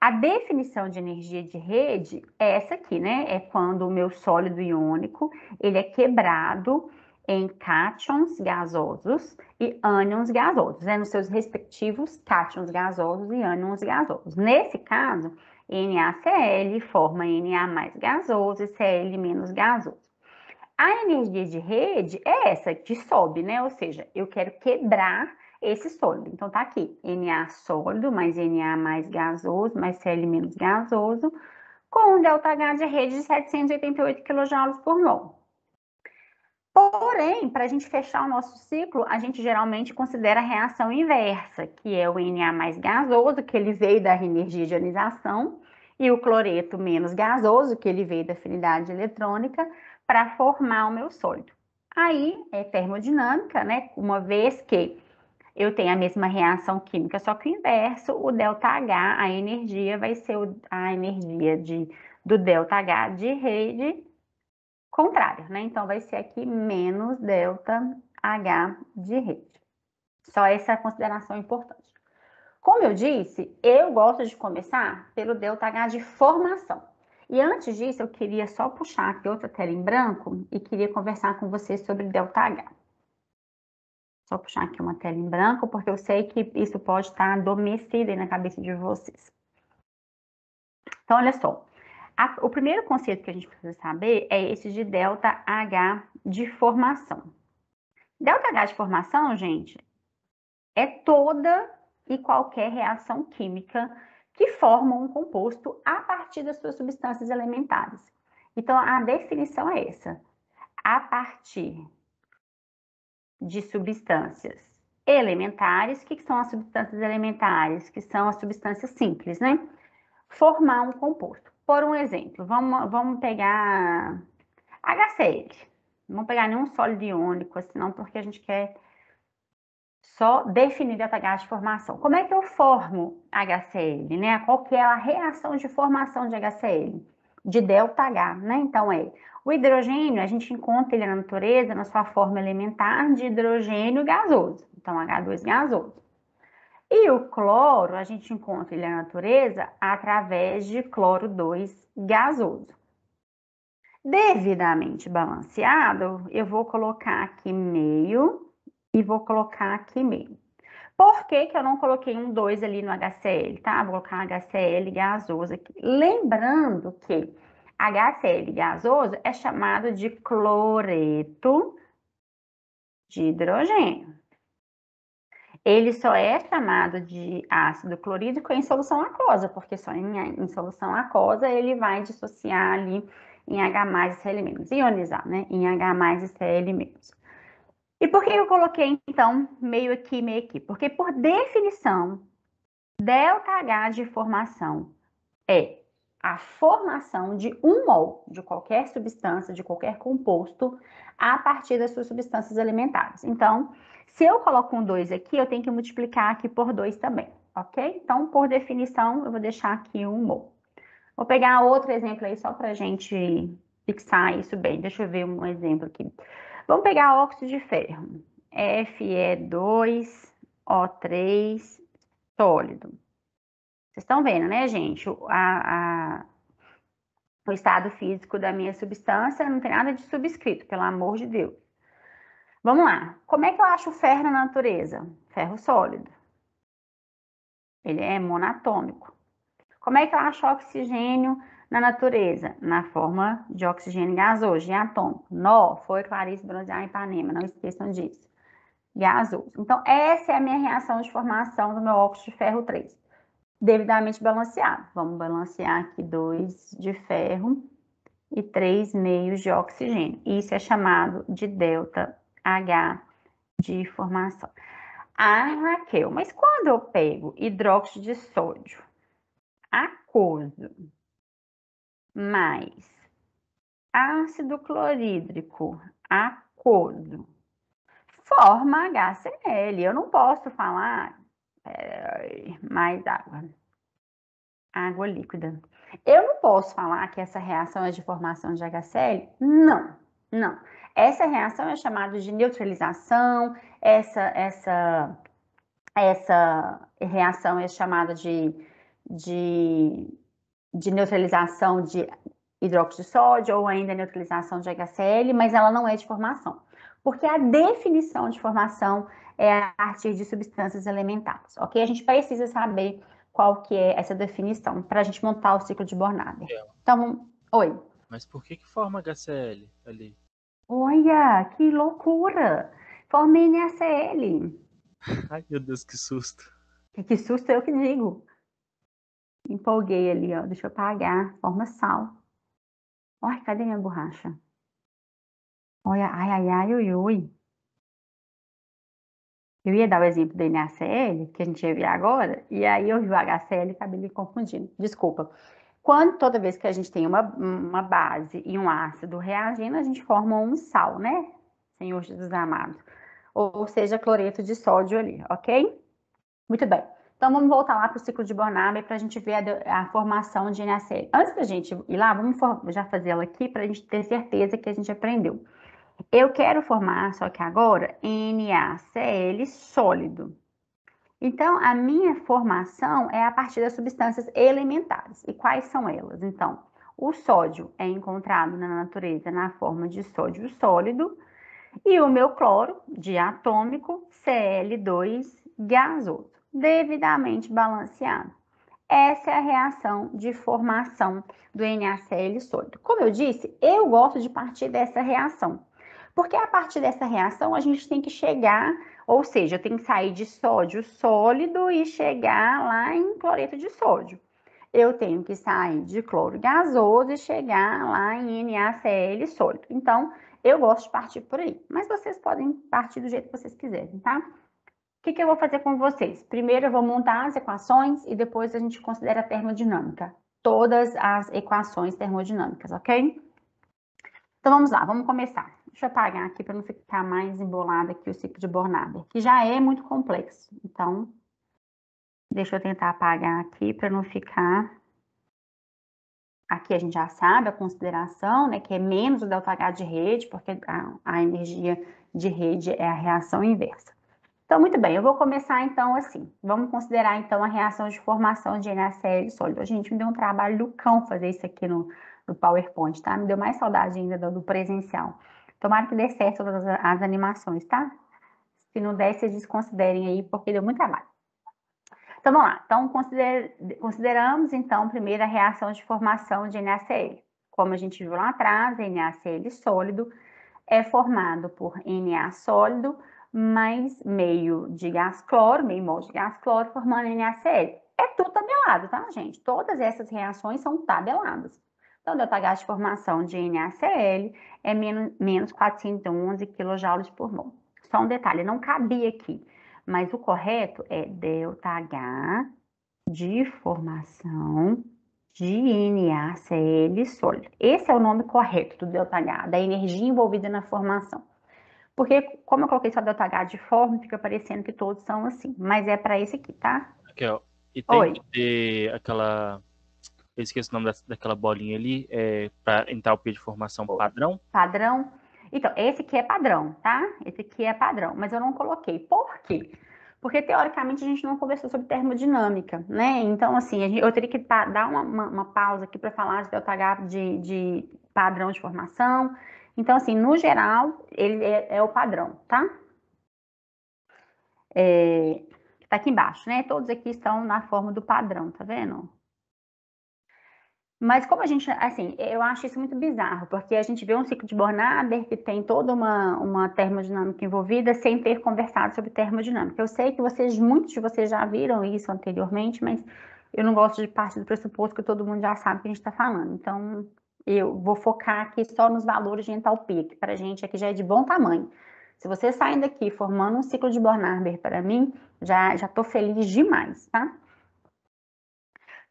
A definição de energia de rede é essa aqui, né? É quando o meu sólido iônico, ele é quebrado em cátions gasosos e ânions gasosos, né? Nos seus respectivos cátions gasosos e ânions gasosos. Nesse caso, NaCl forma Na mais gasoso e Cl menos gasoso. A energia de rede é essa que sobe, né? Ou seja, eu quero quebrar esse sólido. Então, tá aqui, Na sólido mais Na mais gasoso mais Cl menos gasoso, com um ΔH de rede de 788 kJ por mol. Porém, para a gente fechar o nosso ciclo, a gente geralmente considera a reação inversa, que é o Na mais gasoso, que ele veio da energia de ionização, e o cloreto menos gasoso, que ele veio da afinidade eletrônica, para formar o meu sólido. Aí é termodinâmica, né? Uma vez que eu tenho a mesma reação química, só que o inverso, o ΔH, a energia vai ser a energia do ΔH de rede contrário, né? Então, vai ser aqui menos ΔH de rede. Só essa consideração importante. Como eu disse, eu gosto de começar pelo ΔH de formação. E antes disso, eu queria só puxar aqui outra tela em branco e queria conversar com vocês sobre ΔH. Só puxar aqui uma tela em branco, porque eu sei que isso pode estar adormecido aí na cabeça de vocês. Então, olha só. O primeiro conceito que a gente precisa saber é esse de ΔH de formação. ΔH de formação, gente, é toda e qualquer reação química que forma um composto a partir das suas substâncias elementares. Então, a definição é essa. A partir de substâncias elementares, o que são as substâncias elementares? Que são as substâncias simples, né? Formar um composto. Por um exemplo, vamos pegar HCl. Não vamos pegar nenhum sólido iônico, assim, não, porque a gente quer só definir ΔH de formação. Como é que eu formo HCl, né? Qual que é a reação de formação de HCl? De ΔH, né? Então, o hidrogênio, a gente encontra ele na natureza na sua forma elementar de hidrogênio gasoso. Então, H2 gasoso. E o cloro, a gente encontra ele na natureza através de cloro 2 gasoso. Devidamente balanceado, eu vou colocar aqui meio e vou colocar aqui meio. Por que que eu não coloquei um 2 ali no HCl, tá? Vou colocar HCl gasoso aqui. Lembrando que HCl gasoso é chamado de cloreto de hidrogênio. Ele só é chamado de ácido clorídrico em solução aquosa, porque só em solução aquosa ele vai dissociar ali em H+, e Cl-, ionizar, né? Em H+, e Cl-. E por que eu coloquei, então, meio aqui? Porque, por definição, ΔH de formação é a formação de 1 mol de qualquer substância, de qualquer composto, a partir das suas substâncias elementares. Então, se eu coloco um 2 aqui, eu tenho que multiplicar aqui por 2 também, ok? Então, por definição, eu vou deixar aqui 1 mol. Vou pegar outro exemplo aí só para a gente fixar isso bem. Deixa eu ver um exemplo aqui. Vamos pegar óxido de ferro. Fe2O3 sólido. Vocês estão vendo, né, gente? O estado físico da minha substância não tem nada de subscrito, pelo amor de Deus. Vamos lá. Como é que eu acho o ferro na natureza? Ferro sólido. Ele é monatômico. Como é que eu acho oxigênio na natureza? Na forma de oxigênio gasoso, diatômico. Nó, foi Clarice Bronzear Ipanema, não esqueçam disso. Gasoso. Então, essa é a minha reação de formação do meu óxido de ferro 3. Devidamente balanceado. Vamos balancear aqui 2 de ferro e 3 meios de oxigênio. Isso é chamado de ΔH de formação. Ah, Raquel, mas quando eu pego hidróxido de sódio aquoso mais ácido clorídrico aquoso forma HCl. Eu não posso falar mais água líquida. Eu não posso falar que essa reação é de formação de HCl? Não, não. Essa reação é chamada de neutralização, essa reação é chamada de neutralização de hidróxido de sódio ou ainda neutralização de HCl, mas ela não é de formação. Porque a definição de formação é a partir de substâncias elementares, ok? A gente precisa saber qual que é essa definição para a gente montar o ciclo de Bornader. Então, oi. Mas por que forma HCl ali? Olha, que loucura! Forma NaCl. Ai, meu Deus, que susto. Que susto eu que digo. Empolguei ali, ó. Deixa eu apagar. Forma sal. Olha, cadê minha borracha? Olha, ai, ui, ui. Eu ia dar o exemplo do NaCl, que a gente ia ver agora, e aí eu vi o HCl e acabei me confundindo. Desculpa. Toda vez que a gente tem uma base e um ácido reagindo, a gente forma um sal, né? Senhor Jesus amado. Ou seja, cloreto de sódio ali, ok? Muito bem. Então, vamos voltar lá para o ciclo de Bornader para a gente ver a formação de NaCl. Antes da gente ir lá, vamos já fazer ela aqui para a gente ter certeza que a gente aprendeu. Eu quero formar, só que agora, NaCl sólido. Então, a minha formação é a partir das substâncias elementares. E quais são elas? Então, o sódio é encontrado na natureza na forma de sódio sólido e o meu cloro, diatômico, Cl2 gasoso, devidamente balanceado. Essa é a reação de formação do NaCl sólido. Como eu disse, eu gosto de partir dessa reação. Porque a partir dessa reação a gente tem que chegar, ou seja, eu tenho que sair de sódio sólido e chegar lá em cloreto de sódio. Eu tenho que sair de cloro gasoso e chegar lá em NaCl sólido. Então, eu gosto de partir por aí. Mas vocês podem partir do jeito que vocês quiserem, tá? O que eu vou fazer com vocês? Primeiro eu vou montar as equações e depois a gente considera a termodinâmica. Todas as equações termodinâmicas, ok? Então, vamos lá, vamos começar. Deixa eu apagar aqui para não ficar mais embolado aqui o ciclo de Bornader, que já é muito complexo. Então, deixa eu tentar apagar aqui para não ficar... Aqui a gente já sabe a consideração, né, que é menos o ΔH de rede, porque a energia de rede é a reação inversa. Então, muito bem, eu vou começar então assim. Vamos considerar então a reação de formação de NaCl sólido. A gente me deu um trabalho do cão fazer isso aqui no PowerPoint, tá? Me deu mais saudade ainda do presencial. Tomara que dê certo todas as animações, tá? Se não der, vocês desconsiderem aí, porque deu muito trabalho. Então, vamos lá. Então, consideramos, então, primeiro a reação de formação de NaCl. Como a gente viu lá atrás, NaCl sólido é formado por Na sólido mais meio de gás cloro, meio mol de gás cloro, formando NaCl. É tudo tabelado, tá, gente? Todas essas reações são tabeladas. Então, o ΔH de formação de NaCl é menos 411 kJ por mol. Só um detalhe, não cabia aqui, mas o correto é ΔH de formação de NaCl sólido. Esse é o nome correto do ΔH, da energia envolvida na formação. Porque, como eu coloquei só ΔH de forma, fica parecendo que todos são assim. Mas é para esse aqui, tá? Aqui, ó. E tem que ter aquela... Eu esqueci o nome daquela bolinha ali, para entalpia de formação padrão. Padrão. Então, esse aqui é padrão, tá? Esse aqui é padrão, mas eu não coloquei. Por quê? Porque, teoricamente, a gente não conversou sobre termodinâmica, né? Então, assim, eu teria que dar uma pausa aqui para falar de ΔH de padrão de formação. Então, assim, no geral, ele é o padrão, tá? Tá aqui embaixo, né? Todos aqui estão na forma do padrão, tá vendo? Mas como a gente, assim, eu acho isso muito bizarro, porque a gente vê um ciclo de Bornader que tem toda uma termodinâmica envolvida sem ter conversado sobre termodinâmica. Eu sei que muitos de vocês já viram isso anteriormente, mas eu não gosto de partir do pressuposto que todo mundo já sabe o que a gente está falando. Então, eu vou focar aqui só nos valores de entalpia, que para a gente aqui já é de bom tamanho. Se vocês saem daqui formando um ciclo de Bornader para mim, já estou feliz demais, tá?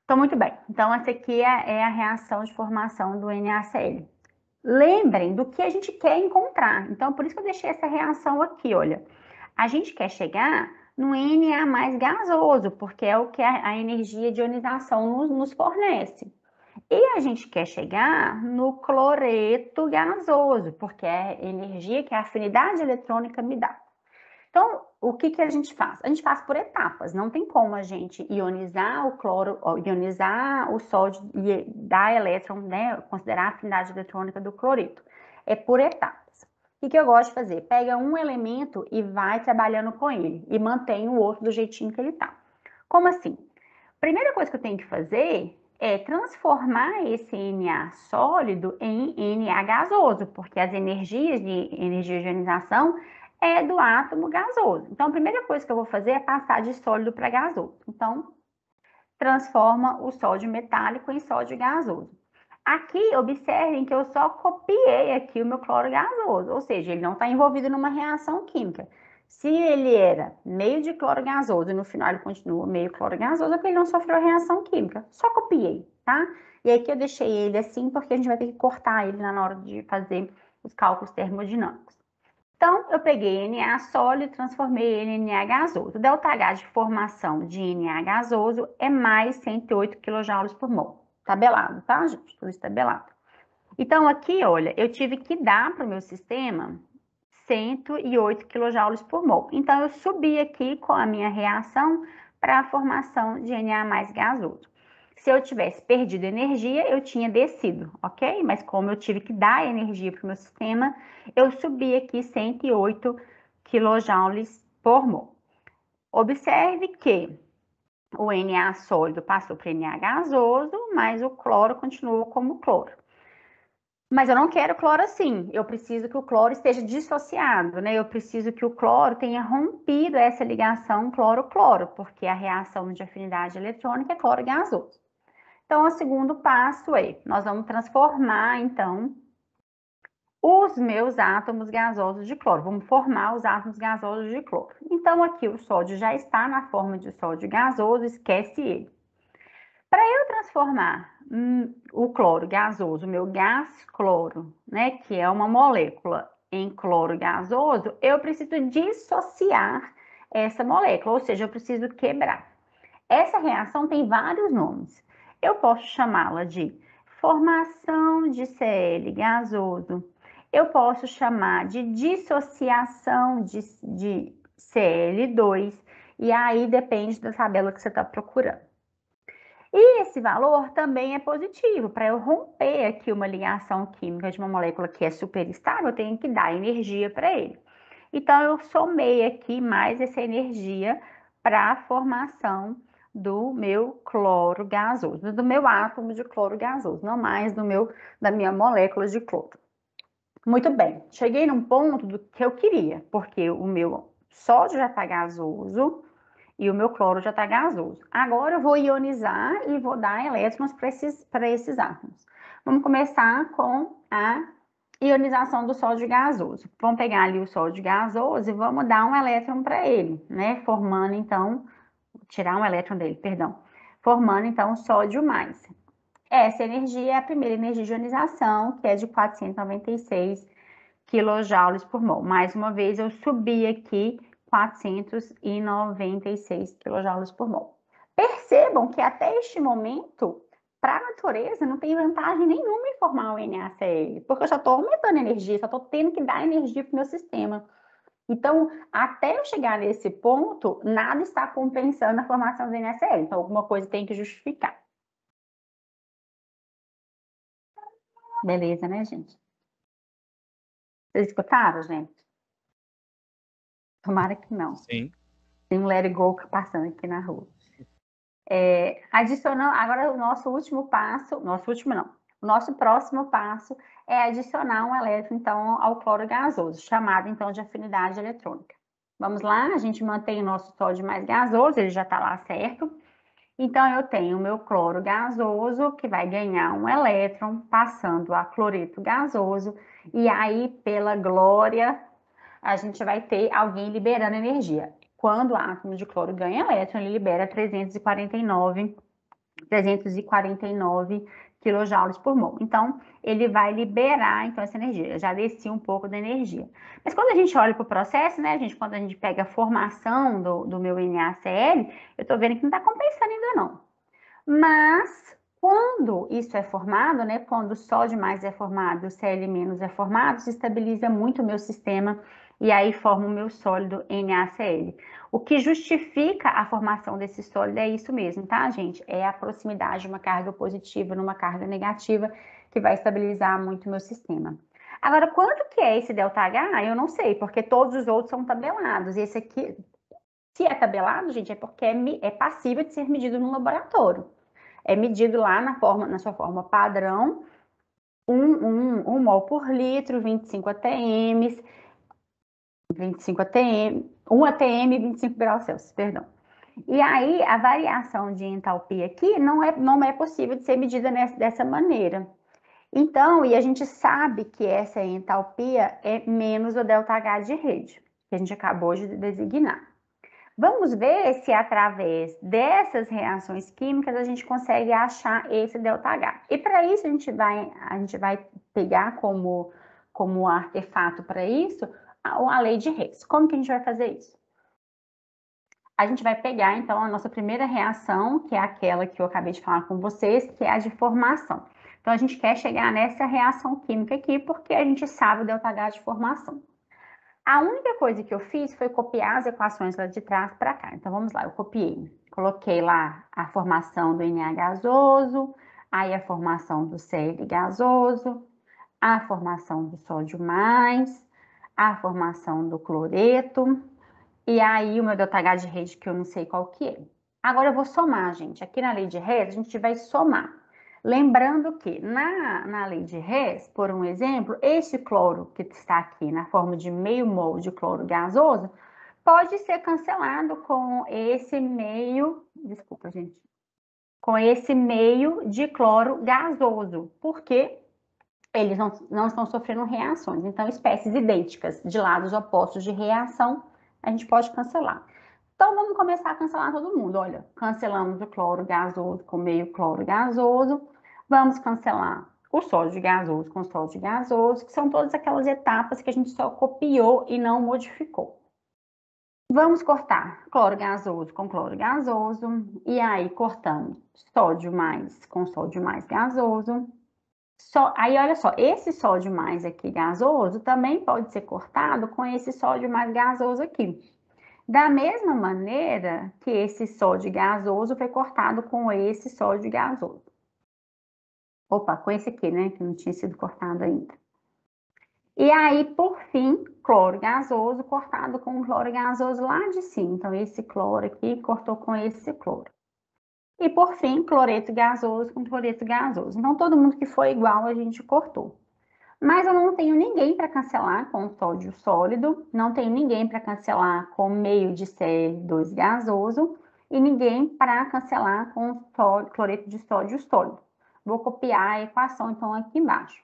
Então, muito bem. Então, essa aqui é a reação de formação do NaCl. Lembrem do que a gente quer encontrar. Então, por isso que eu deixei essa reação aqui, olha. A gente quer chegar no Na mais gasoso, porque é o que a energia de ionização nos fornece. E a gente quer chegar no cloreto gasoso, porque é a energia que a afinidade eletrônica me dá. Então, o que a gente faz? A gente faz por etapas, não tem como a gente ionizar o cloro, ionizar o sódio e dar elétron, né, considerar a afinidade eletrônica do cloreto. É por etapas. O que eu gosto de fazer? Pega um elemento e vai trabalhando com ele, e mantém o outro do jeitinho que ele tá. Como assim? Primeira coisa que eu tenho que fazer é transformar esse Na sólido em Na gasoso, porque as energias de ionização é do átomo gasoso. Então, a primeira coisa que eu vou fazer é passar de sólido para gasoso. Então, transforma o sódio metálico em sódio gasoso. Aqui, observem que eu só copiei aqui o meu cloro gasoso, ou seja, ele não está envolvido numa reação química. Se ele era meio de cloro gasoso e no final ele continua meio cloro gasoso, é porque ele não sofreu reação química. Só copiei, tá? E aqui eu deixei ele assim, porque a gente vai ter que cortar ele na hora de fazer os cálculos termodinâmicos. Então, eu peguei Na sólido e transformei ele em Na gasoso. O ΔH de formação de Na gasoso é mais 108 kJ por mol. Tabelado, tá, gente? Tudo isso tabelado. Então, aqui, olha, eu tive que dar para o meu sistema 108 kJ por mol. Então, eu subi aqui com a minha reação para a formação de Na mais gasoso. Se eu tivesse perdido energia, eu tinha descido, ok? Mas como eu tive que dar energia para o meu sistema, eu subi aqui 108 kJ por mol. Observe que o Na sólido passou para Na gasoso, mas o cloro continuou como cloro. Mas eu não quero cloro assim, eu preciso que o cloro esteja dissociado, né? Eu preciso que o cloro tenha rompido essa ligação cloro-cloro, porque a reação de afinidade eletrônica é cloro gasoso. Então, o segundo passo é, nós vamos transformar, então, os meus átomos gasosos de cloro. Vamos formar os átomos gasosos de cloro. Então, aqui o sódio já está na forma de sódio gasoso, esquece ele. Para eu transformar o cloro gasoso, o meu gás cloro, né, que é uma molécula, em cloro gasoso, eu preciso dissociar essa molécula, ou seja, eu preciso quebrar. Essa reação tem vários nomes. Eu posso chamá-la de formação de Cl gasoso. Eu posso chamar de dissociação de Cl2. E aí depende da tabela que você está procurando. E esse valor também é positivo. Para eu romper aqui uma ligação química de uma molécula que é superestável, eu tenho que dar energia para ele. Então, eu somei aqui mais essa energia para a formação do meu cloro gasoso, do meu átomo de cloro gasoso, não mais da minha molécula de cloro. Muito bem, cheguei num ponto do que eu queria, porque o meu sódio já está gasoso e o meu cloro já está gasoso. Agora eu vou ionizar e vou dar elétrons para esses átomos. Vamos começar com a ionização do sódio gasoso. Vamos pegar ali o sódio gasoso e vamos dar um elétron para ele, né? Formando então, tirar um elétron dele, perdão. Formando então o sódio mais. Essa energia é a primeira energia de ionização, que é de 496 kJ por mol. Mais uma vez, eu subi aqui 496 kJ por mol. Percebam que até este momento, para a natureza, não tem vantagem nenhuma em formar o NaCl, porque eu já estou aumentando energia, só estou tendo que dar energia para o meu sistema. Então, até eu chegar nesse ponto, nada está compensando a formação do NaCl. Então, alguma coisa tem que justificar. Beleza, né, gente? Vocês escutaram, gente? Tomara que não. Sim. Tem um let it go passando aqui na rua. Adicionando, agora o nosso último passo, o nosso próximo passo é adicionar um elétron, então, ao cloro gasoso, chamado, então, de afinidade eletrônica. Vamos lá, a gente mantém o nosso sódio mais gasoso, ele já está lá certo. Então, eu tenho o meu cloro gasoso, que vai ganhar um elétron, passando a cloreto gasoso, e aí, pela glória, a gente vai ter alguém liberando energia. Quando o átomo de cloro ganha elétron, ele libera 349 kJ por mol. Então, ele vai liberar então, essa energia. Eu já desci um pouco da energia. Mas quando a gente olha para o processo, né, gente, quando a gente pega a formação do meu NaCl, eu estou vendo que não está compensando ainda não. Mas, quando isso é formado, né, quando o sódio mais é formado, o Cl menos é formado, se estabiliza muito o meu sistema e aí forma o meu sólido NaCl. O que justifica a formação desse sólido é isso mesmo, tá, gente? É a proximidade de uma carga positiva numa carga negativa que vai estabilizar muito o meu sistema. Agora, quanto que é esse ΔH? Eu não sei, porque todos os outros são tabelados. E esse aqui, se é tabelado, gente, é porque é passível de ser medido no laboratório. É medido lá na sua forma padrão, 1 mol por litro, 25 atm, 1 atm e 25 graus Celsius, perdão. E aí, a variação de entalpia aqui não é possível de ser medida dessa maneira. Então, e a gente sabe que essa entalpia é menos o ΔH de rede, que a gente acabou de designar. Vamos ver se através dessas reações químicas a gente consegue achar esse ΔH. E para isso a gente vai pegar como artefato para isso a lei de Higgs. Como que a gente vai fazer isso? A gente vai pegar então a nossa primeira reação, que é aquela que eu acabei de falar com vocês, que é a de formação. Então a gente quer chegar nessa reação química aqui porque a gente sabe o ΔH de formação. A única coisa que eu fiz foi copiar as equações lá de trás para cá. Então, vamos lá, eu copiei. Coloquei lá a formação do Na gasoso, aí a formação do Cl gasoso, a formação do sódio mais, a formação do cloreto, e aí o meu ΔH de rede, que eu não sei qual que é. Agora eu vou somar, gente. Aqui na lei de Hess, a gente vai somar. Lembrando que na lei de Hess, por um exemplo, esse cloro que está aqui na forma de meio mol de cloro gasoso, pode ser cancelado com esse meio, desculpa, gente, com esse meio de cloro gasoso, porque eles não estão sofrendo reações. Então, espécies idênticas de lados opostos de reação, a gente pode cancelar. Então, vamos começar a cancelar todo mundo. Olha, cancelamos o cloro gasoso com meio cloro gasoso. Vamos cancelar o sódio gasoso com sódio gasoso, que são todas aquelas etapas que a gente só copiou e não modificou. Vamos cortar cloro gasoso com cloro gasoso, e aí cortando sódio mais com sódio mais gasoso. Aí, olha só, esse sódio mais aqui gasoso também pode ser cortado com esse sódio mais gasoso aqui. Da mesma maneira que esse sódio gasoso foi cortado com esse sódio gasoso. Opa, com esse aqui, né, que não tinha sido cortado ainda. E aí, por fim, cloro gasoso cortado com cloro gasoso lá de cima. Então, esse cloro aqui cortou com esse cloro. E, por fim, cloreto gasoso com cloreto gasoso. Então, todo mundo que foi igual, a gente cortou. Mas eu não tenho ninguém para cancelar com sódio sólido, não tenho ninguém para cancelar com meio de Cl2 gasoso e ninguém para cancelar com cloreto de sódio sólido. Vou copiar a equação, então, aqui embaixo.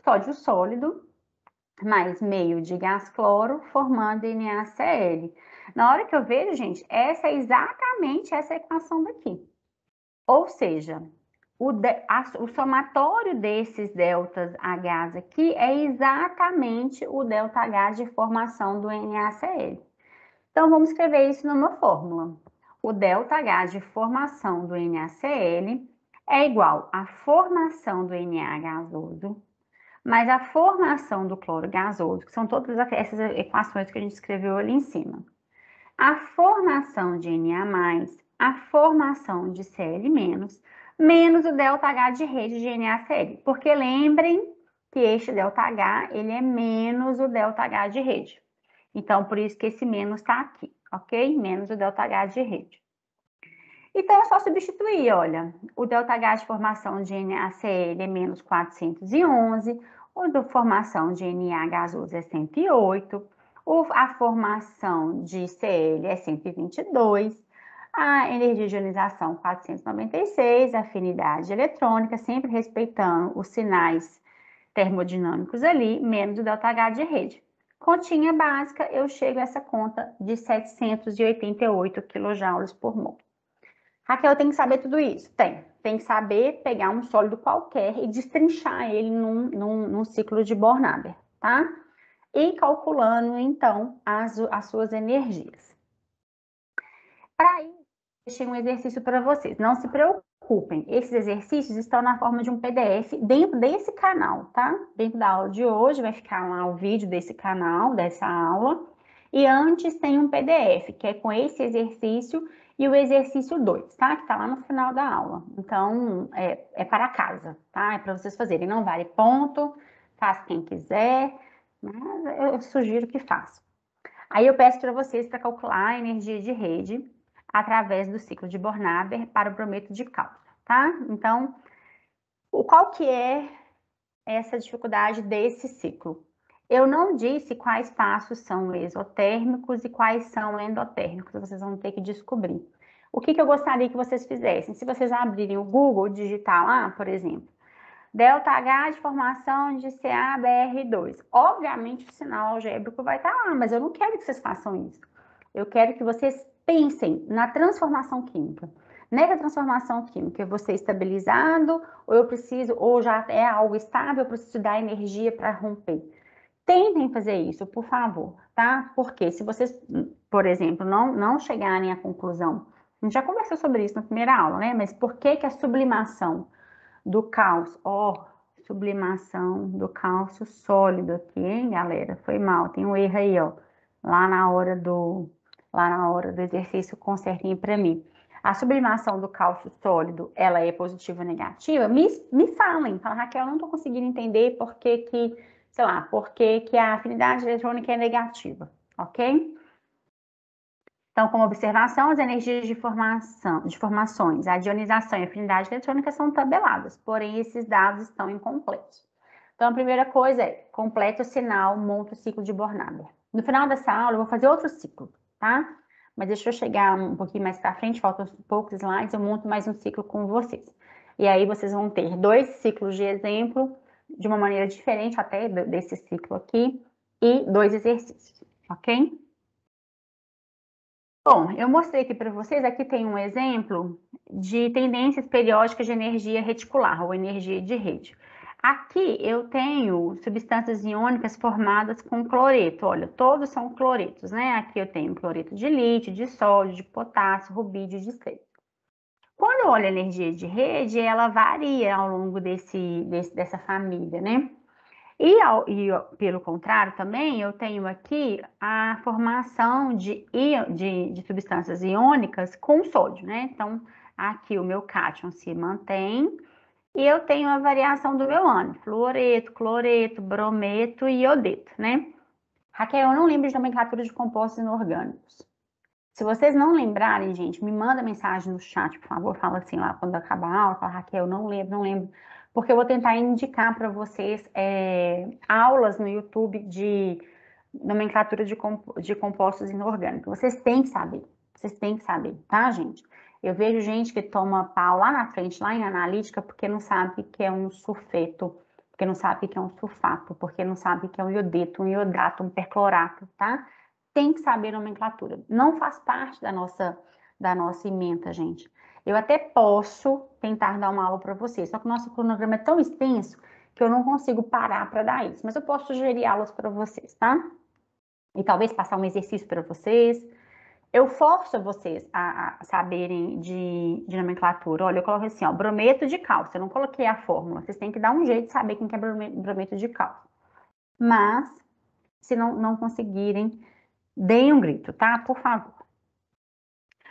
Sódio sólido mais meio de gás cloro, formando NaCl. Na hora que eu vejo, gente, essa é exatamente essa equação daqui. Ou seja, o somatório desses deltas H aqui é exatamente o delta H de formação do NaCl. Então, vamos escrever isso numa fórmula. O delta H de formação do NaCl é igual à formação do Na gasoso mais a formação do cloro gasoso, que são todas essas equações que a gente escreveu ali em cima. A formação de Na+, a formação de Cl-, menos o ΔH de rede de NaCl. Porque lembrem que este ΔH, ele é menos o ΔH de rede. Então, por isso que esse menos está aqui, ok? Menos o ΔH de rede. Então, é só substituir, olha, o ΔH de formação de NaCl é menos 411, o de formação de Na gasoso é 108, a formação de Cl é 122, a energia de ionização 496, a afinidade eletrônica, sempre respeitando os sinais termodinâmicos ali, menos o ΔH de rede. Continha básica, eu chego a essa conta de 788 kJ por mol. Raquel, tem que saber tudo isso? Tem que saber pegar um sólido qualquer e destrinchar ele num ciclo de Born-Haber, tá? E calculando, então, as suas energias. Para isso, deixei um exercício para vocês. Não se preocupem, esses exercícios estão na forma de um PDF dentro desse canal, tá? Dentro da aula de hoje vai ficar lá o vídeo desse canal, dessa aula. E antes tem um PDF, que é com esse exercício e o exercício 2, tá? Que tá lá no final da aula. Então, é para casa, tá? É para vocês fazerem. Não vale ponto, faz quem quiser, mas eu sugiro que faça. Aí eu peço para vocês para calcular a energia de rede através do ciclo de Born-Haber para o brometo de cálcio, tá? Então, qual que é essa dificuldade desse ciclo? Eu não disse quais passos são exotérmicos e quais são endotérmicos, vocês vão ter que descobrir. O que eu gostaria que vocês fizessem? Se vocês abrirem o Google, digitar lá, por exemplo, ΔH de formação de CaBr2. Obviamente o sinal algébrico vai estar lá, mas eu não quero que vocês façam isso. Eu quero que vocês pensem na transformação química. Nessa transformação química, eu vou ser estabilizado, ou já é algo estável, eu preciso dar energia para romper. Tentem fazer isso, por favor, tá? Porque se vocês, por exemplo, não chegarem à conclusão, a gente já conversou sobre isso na primeira aula, né? Mas por que a sublimação do cálcio, sublimação do cálcio sólido aqui, hein, galera? Foi mal, tem um erro aí, ó, lá na hora do exercício, consertem para mim. A sublimação do cálcio sólido, ela é positiva ou negativa? Me falem, fala, Raquel, eu não tô conseguindo entender por que sei lá, por que a afinidade eletrônica é negativa, ok? Então, como observação, as energias de formações, a ionização e a afinidade eletrônica são tabeladas, porém esses dados estão incompletos. Então, a primeira coisa é, complete o sinal, monta o ciclo de Born-Haber. No final dessa aula, eu vou fazer outro ciclo, tá? Mas deixa eu chegar um pouquinho mais para frente, faltam poucos slides, eu monto mais um ciclo com vocês. E aí, vocês vão ter 2 ciclos de exemplo, de uma maneira diferente até desse ciclo aqui, e 2 exercícios, ok? Bom, eu mostrei aqui para vocês, aqui tem um exemplo de tendências periódicas de energia reticular, ou energia de rede. Aqui eu tenho substâncias iônicas formadas com cloreto. Olha, todos são cloretos, né? Aqui eu tenho cloreto de lítio, de sódio, de potássio, rubídio, de estrela. Quando eu olho a energia de rede, ela varia ao longo dessa família, né? E pelo contrário também, eu tenho aqui a formação de substâncias iônicas com sódio, né? Então, aqui o meu cátion se mantém e eu tenho a variação do meu ânion, fluoreto, cloreto, brometo e iodeto, né? Raquel, eu não lembro de nomenclatura de compostos inorgânicos. Se vocês não lembrarem, gente, me manda mensagem no chat, por favor, fala assim lá quando acabar a aula, fala, Raquel, não lembro, porque eu vou tentar indicar para vocês aulas no YouTube de nomenclatura de compostos inorgânicos. Vocês têm que saber, tá, gente? Eu vejo gente que toma pau lá na frente, lá em analítica, porque não sabe o que é um sulfeto, porque não sabe o que é um sulfato, porque não sabe o que é um iodeto, um iodato, um perclorato, tá? Tem que saber nomenclatura. Não faz parte da nossa ementa, gente. Eu até posso tentar dar uma aula para vocês, só que o nosso cronograma é tão extenso que eu não consigo parar para dar isso. Mas eu posso sugerir aulas para vocês, tá? E talvez passar um exercício para vocês. Eu forço vocês a saberem de nomenclatura. Olha, eu coloquei assim, ó, brometo de cálcio. Eu não coloquei a fórmula. Vocês têm que dar um jeito de saber quem que é brometo de cálcio. Mas, se não conseguirem, deem um grito, tá? Por favor.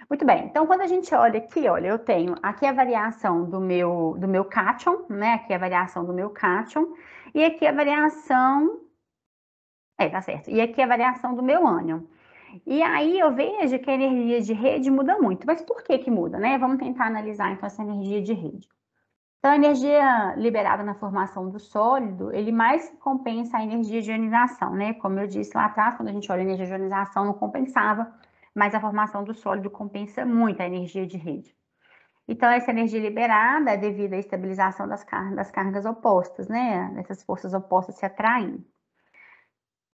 Muito bem, então quando a gente olha aqui, olha, eu tenho aqui a variação do meu cátion, né? Aqui a variação do meu cátion, e aqui a variação. Tá certo. E aqui a variação do meu ânion. E aí eu vejo que a energia de rede muda muito. Mas por que muda, né? Vamos tentar analisar então essa energia de rede. Então, a energia liberada na formação do sólido, ele mais compensa a energia de ionização, né? Como eu disse lá atrás, quando a gente olha a energia de ionização, não compensava, mas a formação do sólido compensa muito a energia de rede. Então, essa energia liberada é devido à estabilização das cargas opostas, né? Essas forças opostas se atraindo.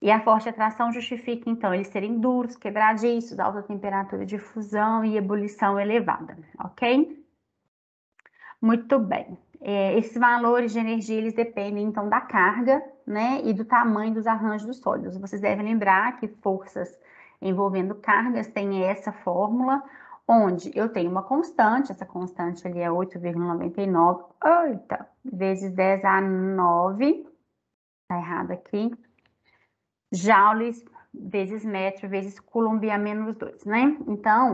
E a forte atração justifica, então, eles serem duros, quebradiços, alta temperatura de fusão e ebulição elevada, ok? Muito bem. Esses valores de energia, eles dependem, então, da carga, né, e do tamanho dos arranjos dos sólidos. Vocês devem lembrar que forças envolvendo cargas têm essa fórmula, onde eu tenho uma constante, essa constante ali é 8,99, vezes 10 a 9, tá errado aqui, joules vezes metro vezes coulomb a menos 2, né? Então,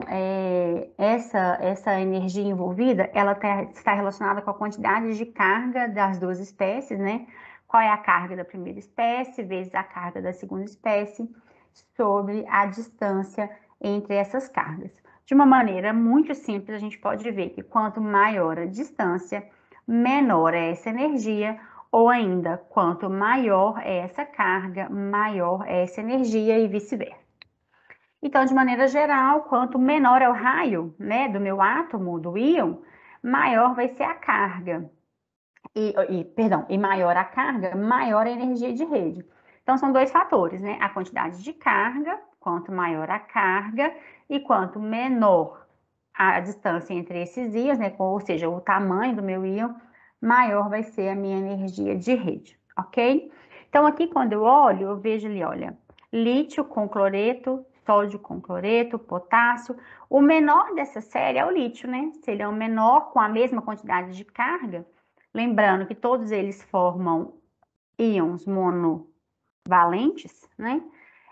essa energia envolvida, ela está relacionada com a quantidade de carga das duas espécies, né? Qual é a carga da primeira espécie vezes a carga da segunda espécie sobre a distância entre essas cargas. De uma maneira muito simples, a gente pode ver que quanto maior a distância, menor é essa energia, ou ainda, quanto maior é essa carga, maior é essa energia e vice-versa. Então, de maneira geral, quanto menor é o raio, né, do meu átomo, do íon, maior vai ser a carga. E maior a carga, maior a energia de rede. Então, são dois fatores, né? A quantidade de carga, quanto maior a carga, e quanto menor a distância entre esses íons, né? Ou seja, o tamanho do meu íon, maior vai ser a minha energia de rede, ok? Então, aqui quando eu olho, eu vejo ali, olha, lítio com cloreto, sódio com cloreto, potássio. O menor dessa série é o lítio, né? Se ele é o menor com a mesma quantidade de carga, lembrando que todos eles formam íons monovalentes, né?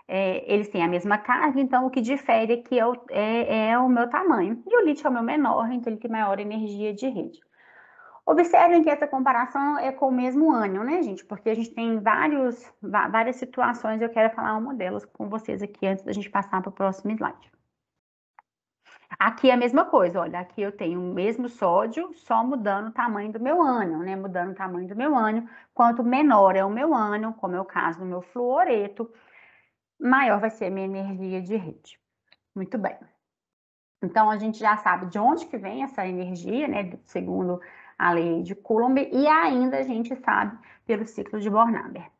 Eles têm a mesma carga, então o que difere aqui é o meu tamanho. E o lítio é o meu menor, então ele tem maior energia de rede. Observem que essa comparação é com o mesmo ânion, né, gente? Porque a gente tem várias situações, eu quero falar uma delas com vocês aqui antes da gente passar para o próximo slide. Aqui é a mesma coisa, olha, aqui eu tenho o mesmo sódio, só mudando o tamanho do meu ânion, né? Mudando o tamanho do meu ânion, quanto menor é o meu ânion, como é o caso do meu fluoreto, maior vai ser a minha energia de rede. Muito bem. Então, a gente já sabe de onde que vem essa energia, né? Segundo a lei de Coulomb, e ainda a gente sabe pelo ciclo de Born-Haber.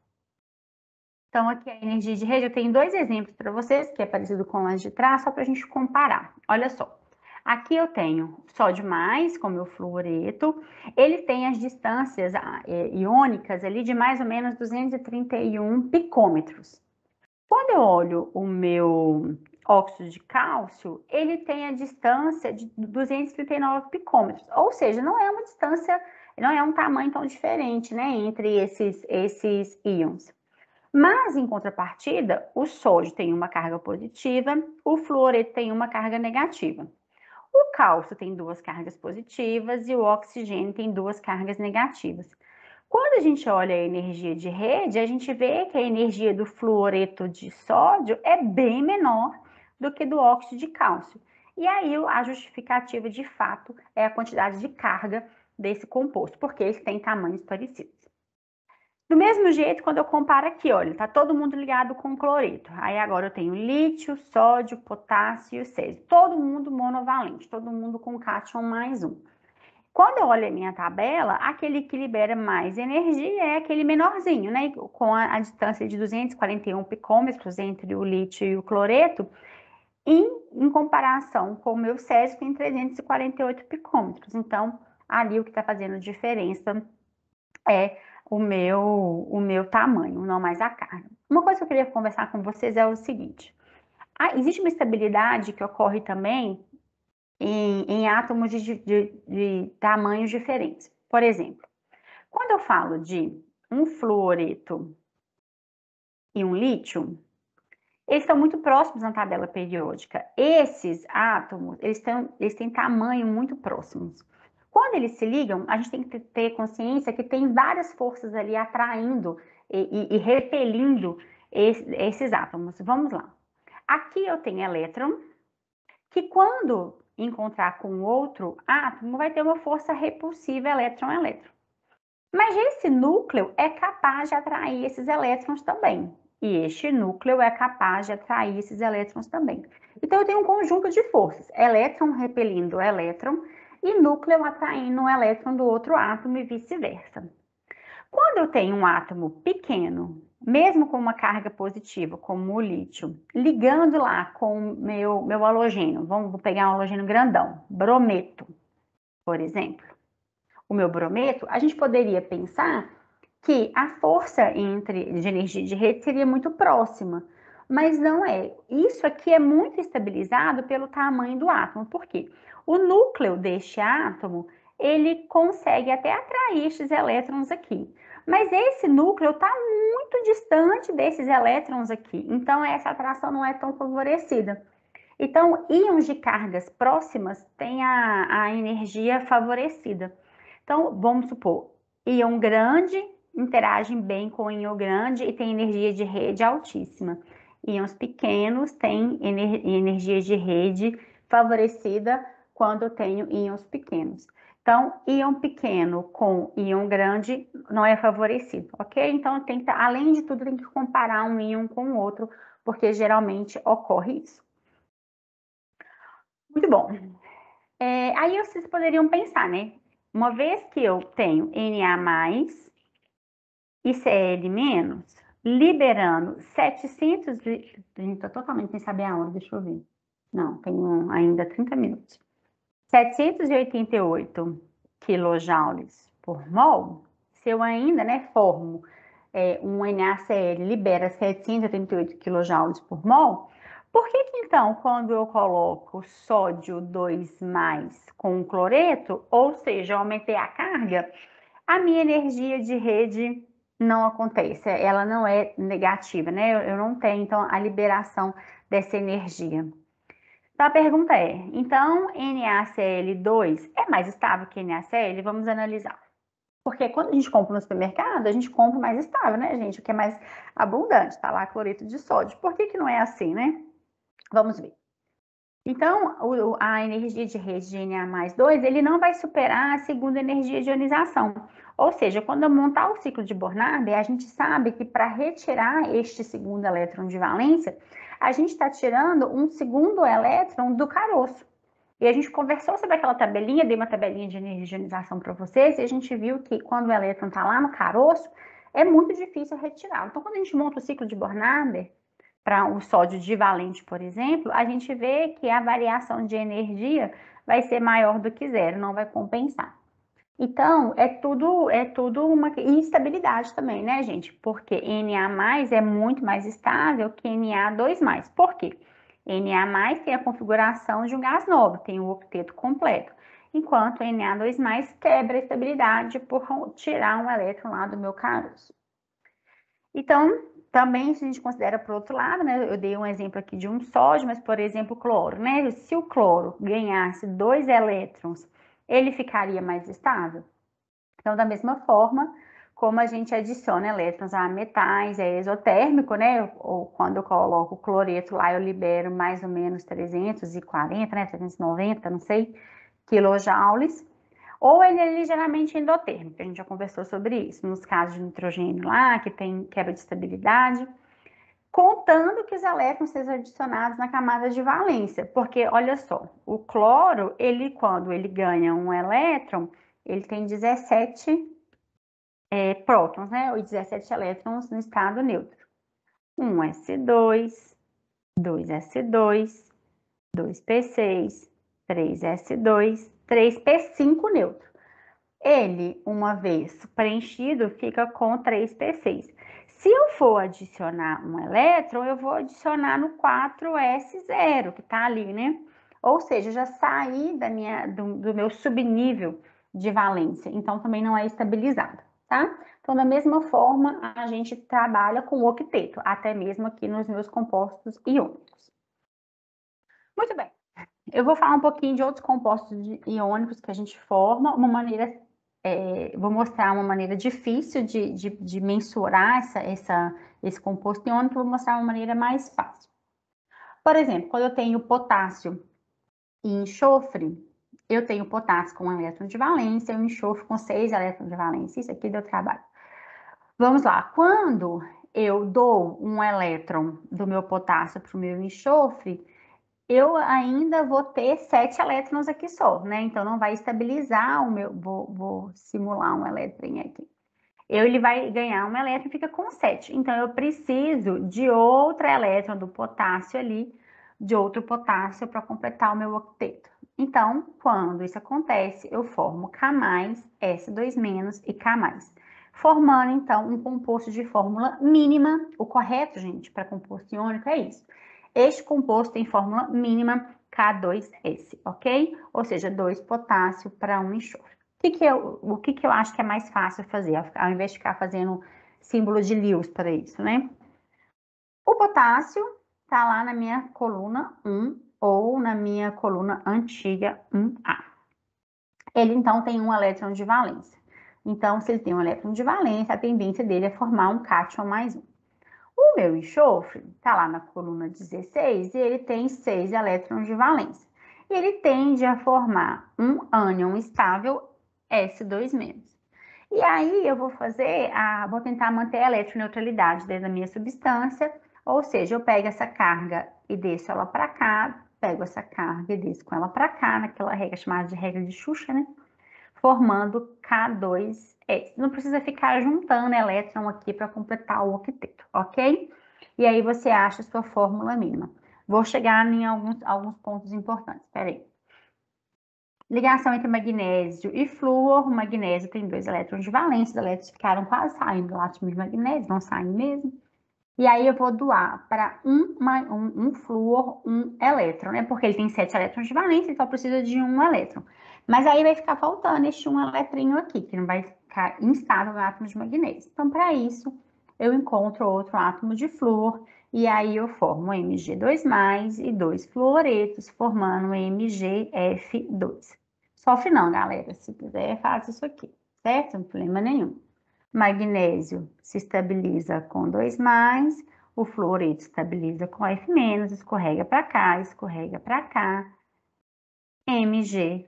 Então, aqui a energia de rede, eu tenho dois exemplos para vocês, que é parecido com as de trás, só para a gente comparar. Olha só. Aqui eu tenho sódio mais, com o meu fluoreto, ele tem as distâncias iônicas ali de mais ou menos 231 picômetros. Quando eu olho o meu óxido de cálcio, ele tem a distância de 239 picômetros, ou seja, não é uma distância, não é um tamanho tão diferente, né, entre esses íons. Mas, em contrapartida, o sódio tem uma carga positiva, o fluoreto tem uma carga negativa. O cálcio tem duas cargas positivas e o oxigênio tem duas cargas negativas. Quando a gente olha a energia de rede, a gente vê que a energia do fluoreto de sódio é bem menor do que do óxido de cálcio. E aí a justificativa de fato é a quantidade de carga desse composto, porque eles têm tamanhos parecidos. Do mesmo jeito, quando eu comparo aqui, olha, tá todo mundo ligado com cloreto. Aí agora eu tenho lítio, sódio, potássio e césio. Todo mundo monovalente, todo mundo com cátion mais um. Quando eu olho a minha tabela, aquele que libera mais energia é aquele menorzinho, né? Com a distância de 241 picômetros entre o lítio e o cloreto, em comparação com o meu césio, que tem 348 picômetros. Então, ali o que está fazendo diferença é o meu tamanho, não mais a carga. Uma coisa que eu queria conversar com vocês é o seguinte: existe uma estabilidade que ocorre também em átomos de tamanhos diferentes. Por exemplo, quando eu falo de um fluoreto e um lítio, eles estão muito próximos na tabela periódica. Esses átomos, eles têm tamanho muito próximos. Quando eles se ligam, a gente tem que ter consciência que tem várias forças ali atraindo e repelindo esses átomos. Vamos lá. Aqui eu tenho elétron, que quando encontrar com outro átomo, vai ter uma força repulsiva elétron-elétron. Mas esse núcleo é capaz de atrair esses elétrons também. E este núcleo é capaz de atrair esses elétrons também. Então, eu tenho um conjunto de forças. Elétron repelindo elétron e núcleo atraindo um elétron do outro átomo e vice-versa. Quando eu tenho um átomo pequeno, mesmo com uma carga positiva, como o lítio, ligando lá com o meu halogênio, vamos pegar um halogênio grandão, brometo, por exemplo. O meu brometo, a gente poderia pensar que a força de energia de rede seria muito próxima, mas não é. Isso aqui é muito estabilizado pelo tamanho do átomo. Por quê? O núcleo deste átomo, ele consegue até atrair estes elétrons aqui. Mas esse núcleo está muito distante desses elétrons aqui. Então, essa atração não é tão favorecida. Então, íons de cargas próximas têm a energia favorecida. Então, vamos supor, íon grande interagem bem com íon grande e tem energia de rede altíssima. Íons pequenos têm energia de rede favorecida quando eu tenho íons pequenos. Então, íon pequeno com íon grande não é favorecido, ok? Então, além de tudo, tem que comparar um íon com o outro, porque geralmente ocorre isso. Muito bom. Aí vocês poderiam pensar, né? Uma vez que eu tenho Na+, e Cl-, liberando 700... Gente, estou totalmente sem saber a hora, deixa eu ver. Não, tenho ainda 30 minutos. 788 quilojoules por mol, se eu ainda, né, formo um NaCl, libera 788 quilojoules por mol, por que então, quando eu coloco sódio 2+ com cloreto, ou seja, eu aumentei a carga, a minha energia de rede não acontece, ela não é negativa, né? Eu não tenho, então, a liberação dessa energia. Então, a pergunta é, então, NaCl2 é mais estável que NaCl? Vamos analisar. Porque quando a gente compra no supermercado, a gente compra mais estável, né, gente? O que é mais abundante, tá lá cloreto de sódio. Por que não é assim, né? Vamos ver. Então, a energia de rede de Na+2, ele não vai superar a segunda energia de ionização. Ou seja, quando eu montar o ciclo de Bornard, a gente sabe que para retirar este segundo elétron de valência, a gente está tirando um segundo elétron do caroço. E a gente conversou sobre aquela tabelinha, dei uma tabelinha de energia de ionização para vocês, e a gente viu que quando o elétron está lá no caroço, é muito difícil retirar. Então, quando a gente monta o ciclo de Bornard, para o sódio divalente, por exemplo, a gente vê que a variação de energia vai ser maior do que zero, não vai compensar. Então, é tudo uma instabilidade também, né, gente? Porque Na+ é muito mais estável que Na2+. Por quê? Na+ tem a configuração de um gás nobre, tem o octeto completo, enquanto Na2+ quebra a estabilidade por tirar um elétron lá do meu caroço. Então, também se a gente considera por outro lado, né, eu dei um exemplo aqui de um sódio, mas, por exemplo, o cloro, né? Se o cloro ganhasse 2 elétrons, ele ficaria mais estável? Então, da mesma forma, como a gente adiciona elétrons a metais, é exotérmico, né? Ou quando eu coloco o cloreto lá, eu libero mais ou menos 340, né? 390, não sei, quilojoules. Ou ele é ligeiramente endotérmico, a gente já conversou sobre isso, nos casos de nitrogênio lá, que tem quebra de estabilidade, contando que os elétrons sejam adicionados na camada de valência, porque olha só, o cloro, ele quando ele ganha um elétron, ele tem 17 prótons, né, ou 17 elétrons no estado neutro. 1 S2, 2 S2, 2 P6, 3 S2, 3 P5 neutro. Ele, uma vez preenchido, fica com 3 P6. Se eu for adicionar um elétron, eu vou adicionar no 4S0, que tá ali, né? Ou seja, já saí do meu subnível de valência, então também não é estabilizado, tá? Então, da mesma forma, a gente trabalha com o octeto, até mesmo aqui nos meus compostos iônicos. Muito bem. Eu vou falar um pouquinho de outros compostos iônicos que a gente forma, vou mostrar uma maneira difícil de mensurar esse composto iônico, vou mostrar uma maneira mais fácil. Por exemplo, quando eu tenho potássio e enxofre, eu tenho potássio com 1 elétron de valência e o enxofre com 6 elétrons de valência. Isso aqui deu trabalho. Vamos lá. Quando eu dou um elétron do meu potássio para o meu enxofre, eu ainda vou ter 7 elétrons aqui só, né? Então, não vai estabilizar o meu... Vou simular um elétron aqui. Ele vai ganhar um elétron e fica com 7. Então, eu preciso de outro elétron do potássio ali, de outro potássio para completar o meu octeto. Então, quando isso acontece, eu formo K+, S2- e K+. Formando, então, um composto de fórmula mínima. O correto, gente, para composto iônico é isso. Este composto tem fórmula mínima K2S, ok? Ou seja, 2 potássio para 1 enxofre. O que eu acho que é mais fácil fazer, ao invés de ficar fazendo símbolo de Lewis para isso, né? O potássio está lá na minha coluna 1 ou na minha coluna antiga 1A. Ele, então, tem um elétron de valência. Então, se ele tem um elétron de valência, a tendência dele é formar um cátion mais 1. O meu enxofre está lá na coluna 16 e ele tem 6 elétrons de valência. E ele tende a formar um ânion estável S2-. E aí eu vou vou tentar manter a eletroneutralidade dentro da minha substância, ou seja, eu pego essa carga e desço ela para cá, pego essa carga e desço com ela para cá, naquela regra chamada de regra de Schuster, né? Formando K2S. Não precisa ficar juntando elétron aqui para completar o octeto, ok? E aí você acha a sua fórmula mínima. Vou chegar em alguns pontos importantes, peraí. Ligação entre magnésio e flúor. O magnésio tem 2 elétrons de valência, os elétrons ficaram quase saindo do átomo de magnésio, não saem mesmo. E aí eu vou doar para um flúor, 1 elétron, né? Porque ele tem 7 elétrons de valência, então precisa de 1 elétron. Mas aí vai ficar faltando este 1 eletrinho aqui, que não vai ficar instável no átomo de magnésio. Então, para isso, eu encontro outro átomo de flúor, e aí eu formo Mg2+ e 2 fluoretos, formando MgF2. Sofre não, galera. Se quiser, faz isso aqui, certo? Não tem problema nenhum. Magnésio se estabiliza com 2+, o fluoreto estabiliza com F-, escorrega para cá, MgF2.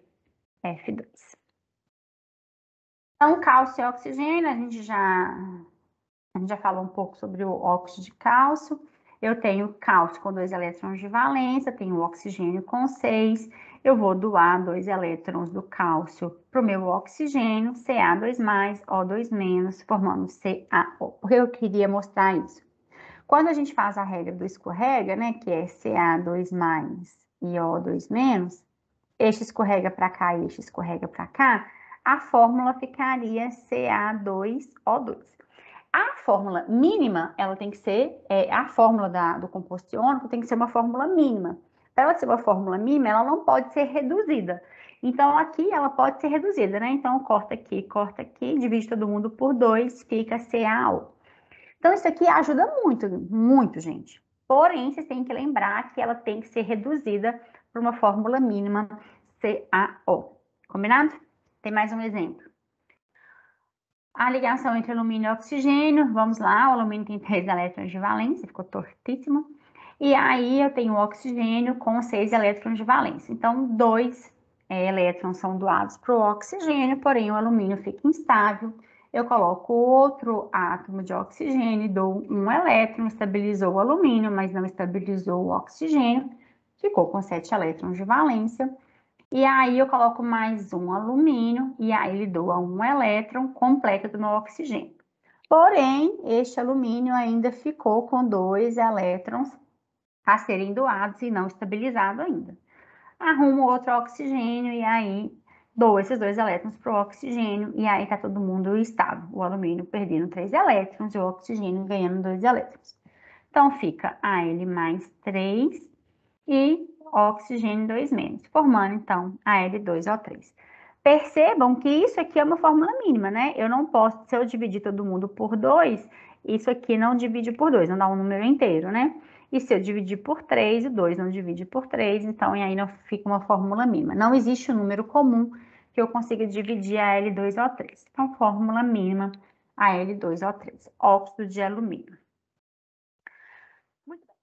Então, cálcio e oxigênio, a gente já falou um pouco sobre o óxido de cálcio. Eu tenho cálcio com 2 elétrons de valência, tenho o oxigênio com 6. Eu vou doar 2 elétrons do cálcio para o meu oxigênio, Ca2+, O2-, formando CaO. Por que eu queria mostrar isso? Quando a gente faz a regra do escorrega, né, que é Ca2 mais e O2 menos, este escorrega para cá e este escorrega para cá, a fórmula ficaria Ca2O2. A fórmula mínima, ela tem que ser, a fórmula do composto iônico tem que ser uma fórmula mínima. Para ela ser uma fórmula mínima, ela não pode ser reduzida. Então, aqui ela pode ser reduzida, né? Então, corta aqui, divide todo mundo por 2, fica CaO. Então, isso aqui ajuda muito, muito, gente. Porém, vocês têm que lembrar que ela tem que ser reduzida por uma fórmula mínima CaO. Combinado? Tem mais um exemplo. A ligação entre alumínio e oxigênio, vamos lá, o alumínio tem 3 elétrons de valência, ficou tortíssimo. E aí eu tenho o oxigênio com 6 elétrons de valência. Então, 2 elétrons são doados para o oxigênio, porém o alumínio fica instável. Eu coloco outro átomo de oxigênio, dou um elétron, estabilizou o alumínio, mas não estabilizou o oxigênio, ficou com 7 elétrons de valência. E aí eu coloco mais um alumínio, e aí ele doa um elétron, completa do meu oxigênio. Porém, este alumínio ainda ficou com 2 elétrons a serem doados e não estabilizado ainda. Arrumo outro oxigênio, e aí dou esses 2 elétrons para o oxigênio, e aí tá todo mundo estável. O alumínio perdendo 3 elétrons e o oxigênio ganhando 2 elétrons. Então, fica Al mais 3 e oxigênio 2 menos, formando, então, Al2O3. Percebam que isso aqui é uma fórmula mínima, né? Eu não posso, se eu dividir todo mundo por 2, isso aqui não divide por 2, não dá um número inteiro, né? E se eu dividir por 3, o 2 não divide por 3, então, e aí não fica uma fórmula mínima. Não existe um número comum que eu consiga dividir a Al2O3. Então, fórmula mínima, Al2O3, óxido de alumínio. Muito bem.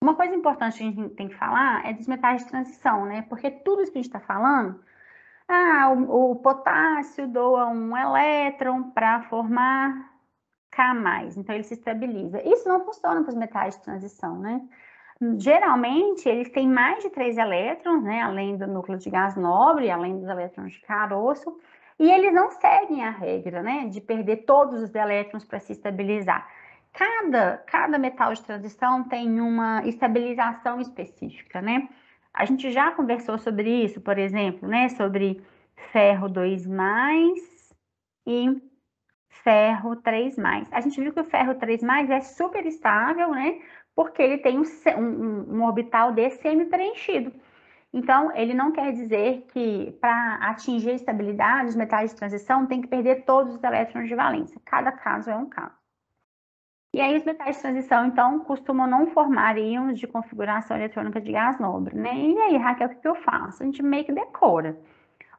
Uma coisa importante que a gente tem que falar é dos metais de transição, né? Porque tudo isso que a gente está falando, o potássio doa um elétron para formar K+, então ele se estabiliza. Isso não funciona para os metais de transição, né? Geralmente, eles têm mais de 3 elétrons, né? Além do núcleo de gás nobre, além dos elétrons de caroço, e eles não seguem a regra, né? De perder todos os elétrons para se estabilizar. Cada metal de transição tem uma estabilização específica, né? A gente já conversou sobre isso, por exemplo, né? Sobre ferro 2+, e ferro 3+. A gente viu que o ferro 3+ é super estável, né? Porque ele tem um orbital D semi-preenchido. Então, ele não quer dizer que para atingir a estabilidade, os metais de transição tem que perder todos os elétrons de valência. Cada caso é um caso. E aí, os metais de transição, então, costumam não formar íons de configuração eletrônica de gás nobre, né? E aí, Raquel, o que eu faço? A gente meio que decora.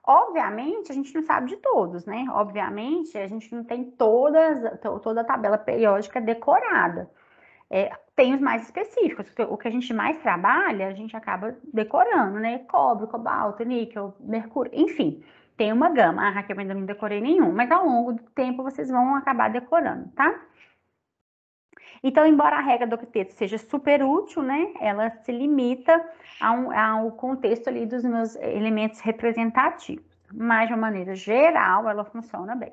Obviamente, a gente não sabe de todos, né? Obviamente, a gente não tem toda a tabela periódica decorada. Tem os mais específicos, o que a gente mais trabalha, a gente acaba decorando, né? Cobre, cobalto, níquel, mercúrio, enfim, tem uma gama. A Raquel ainda não decorei nenhum, mas ao longo do tempo vocês vão acabar decorando, tá? Então, embora a regra do octeto seja super útil, né? Ela se limita ao contexto ali dos meus elementos representativos. Mas, de uma maneira geral, ela funciona bem.